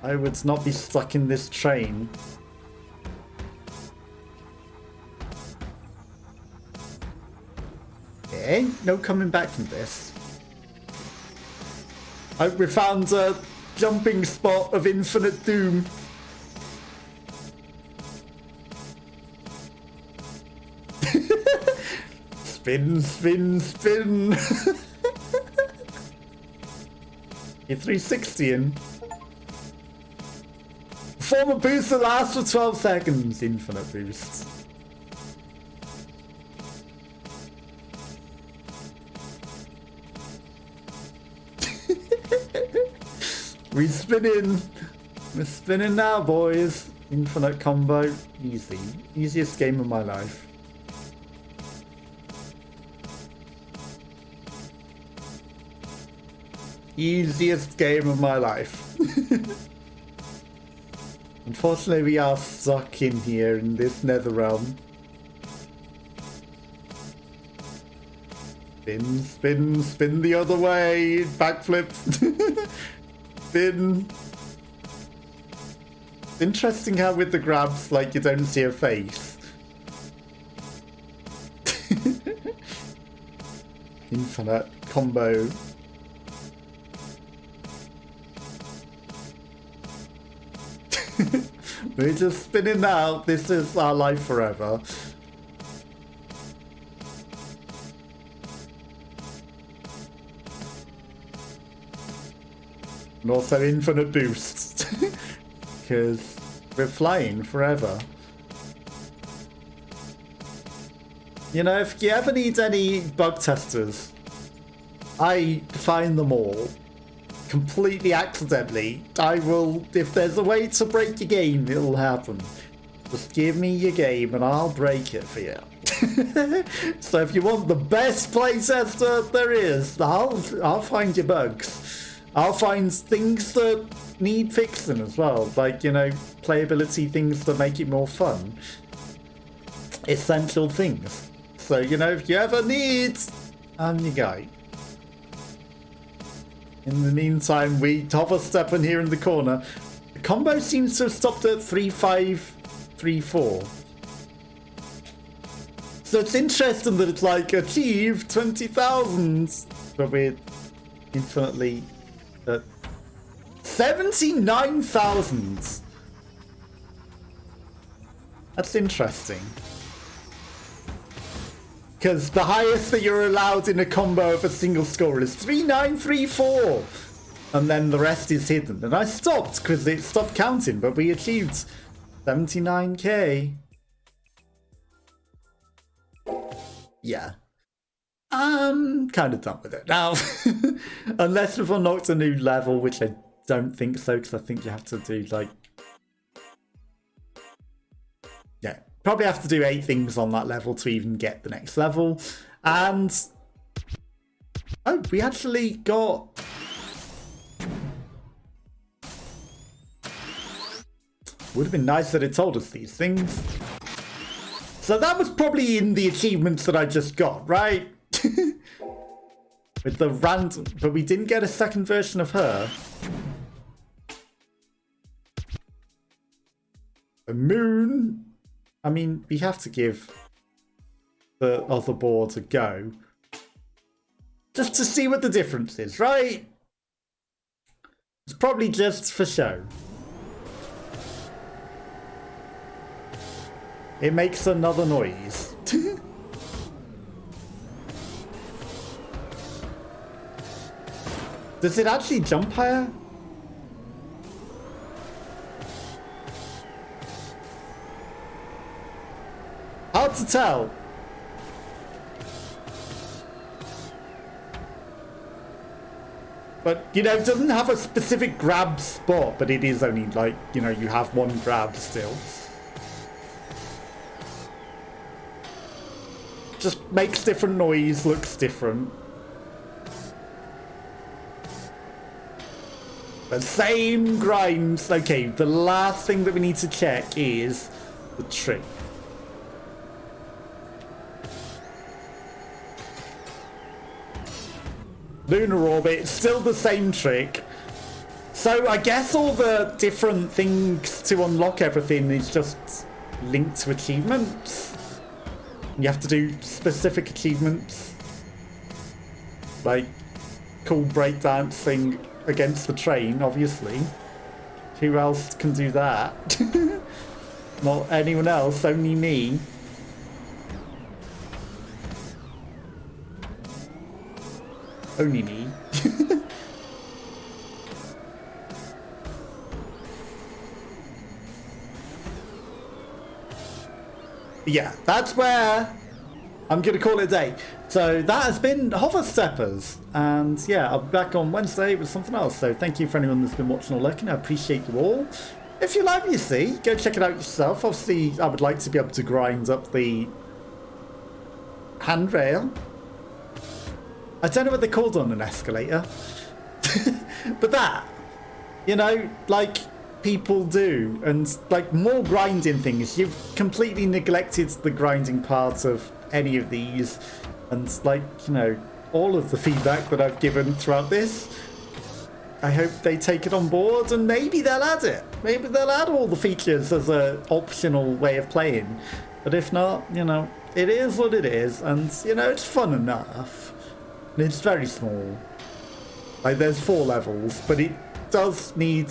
I would not be stuck in this train. There ain't no coming back from this. We found a jumping spot of infinite doom. Spin, spin, spin. You're 360 in. Perform a boost that lasts for 12 seconds. Infinite boost. We spinning. We're spinning now, boys. Infinite combo. Easy. Easiest game of my life. Easiest game of my life. Unfortunately, we are stuck in here in this nether realm. Spin, spin, spin the other way. Backflip. Spin. It's interesting how with the grabs, like, you don't see a face. Infinite combo. We're just spinning now. This is our life forever. And also infinite boosts. Because we're flying forever. You know, if you ever need any bug testers, I find them all. Completely accidentally. I will, if there's a way to break your game, it'll happen. Just give me your game and I'll break it for you. So if you want the best playtester there is, I'll find your bugs. I'll find things that need fixing as well. Like, you know, playability things that make it more fun. Essential things. So, you know, if you ever need, I'm your guy. In the meantime, we Hoverstepping here in the corner. The combo seems to have stopped at 3534. So it's interesting that it's like achieve 20,000, but we're infinitely at 79,000. That's interesting. Because the highest that you're allowed in a combo of a single score is 3934. And then the rest is hidden. And I stopped because it stopped counting, but we achieved 79k. Yeah. I'm kind of done with it now. Unless we've unlocked a new level, which I don't think so, because I think you have to do like... Yeah, probably have to do 8 things on that level to even get the next level. And... oh, we actually got... would have been nice that it told us these things. So that was probably in the achievements that I just got, right? With the random... but we didn't get a second version of her. The moon... I mean, we have to give the other board a go. Just to see what the difference is, right? It's probably just for show. It makes another noise. Does it actually jump higher? Hard to tell. But, you know, it doesn't have a specific grab spot, but it is only like, you know, you have one grab still. Just makes different noise, looks different. The same grinds. Okay, the last thing that we need to check is the trick. Lunar orbit, still the same trick. So I guess all the different things to unlock everything is just linked to achievements. You have to do specific achievements. Like cool breakdancing against the train, obviously. Who else can do that? Not anyone else, only me. Only me. Yeah, that's where I'm going to call it a day. So that has been Hoversteppers. And yeah, I'll be back on Wednesday with something else. So thank you for anyone that's been watching or looking. I appreciate you all. If you like what you see, go check it out yourself. Obviously, I would like to be able to grind up the handrail. I don't know what they're called on an escalator. But that, you know, like people do. And like more grinding things. You've completely neglected the grinding part of any of these. And like, you know, all of the feedback that I've given throughout this, I hope they take it on board and maybe they'll add it. Maybe they'll add all the features as an optional way of playing. But if not, you know, it is what it is. And, you know, it's fun enough. And it's very small. Like, there's 4 levels, but it does need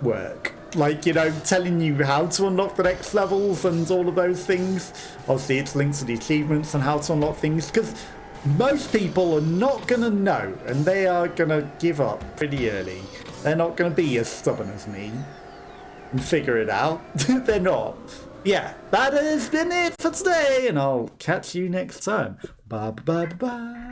work. Like, you know, telling you how to unlock the next levels and all of those things. Obviously, it's linked to the achievements and how to unlock things, because most people are not going to know, and they are going to give up pretty early. They're not going to be as stubborn as me and figure it out. They're not. Yeah, that has been it for today, and I'll catch you next time. Bye bye bye bye.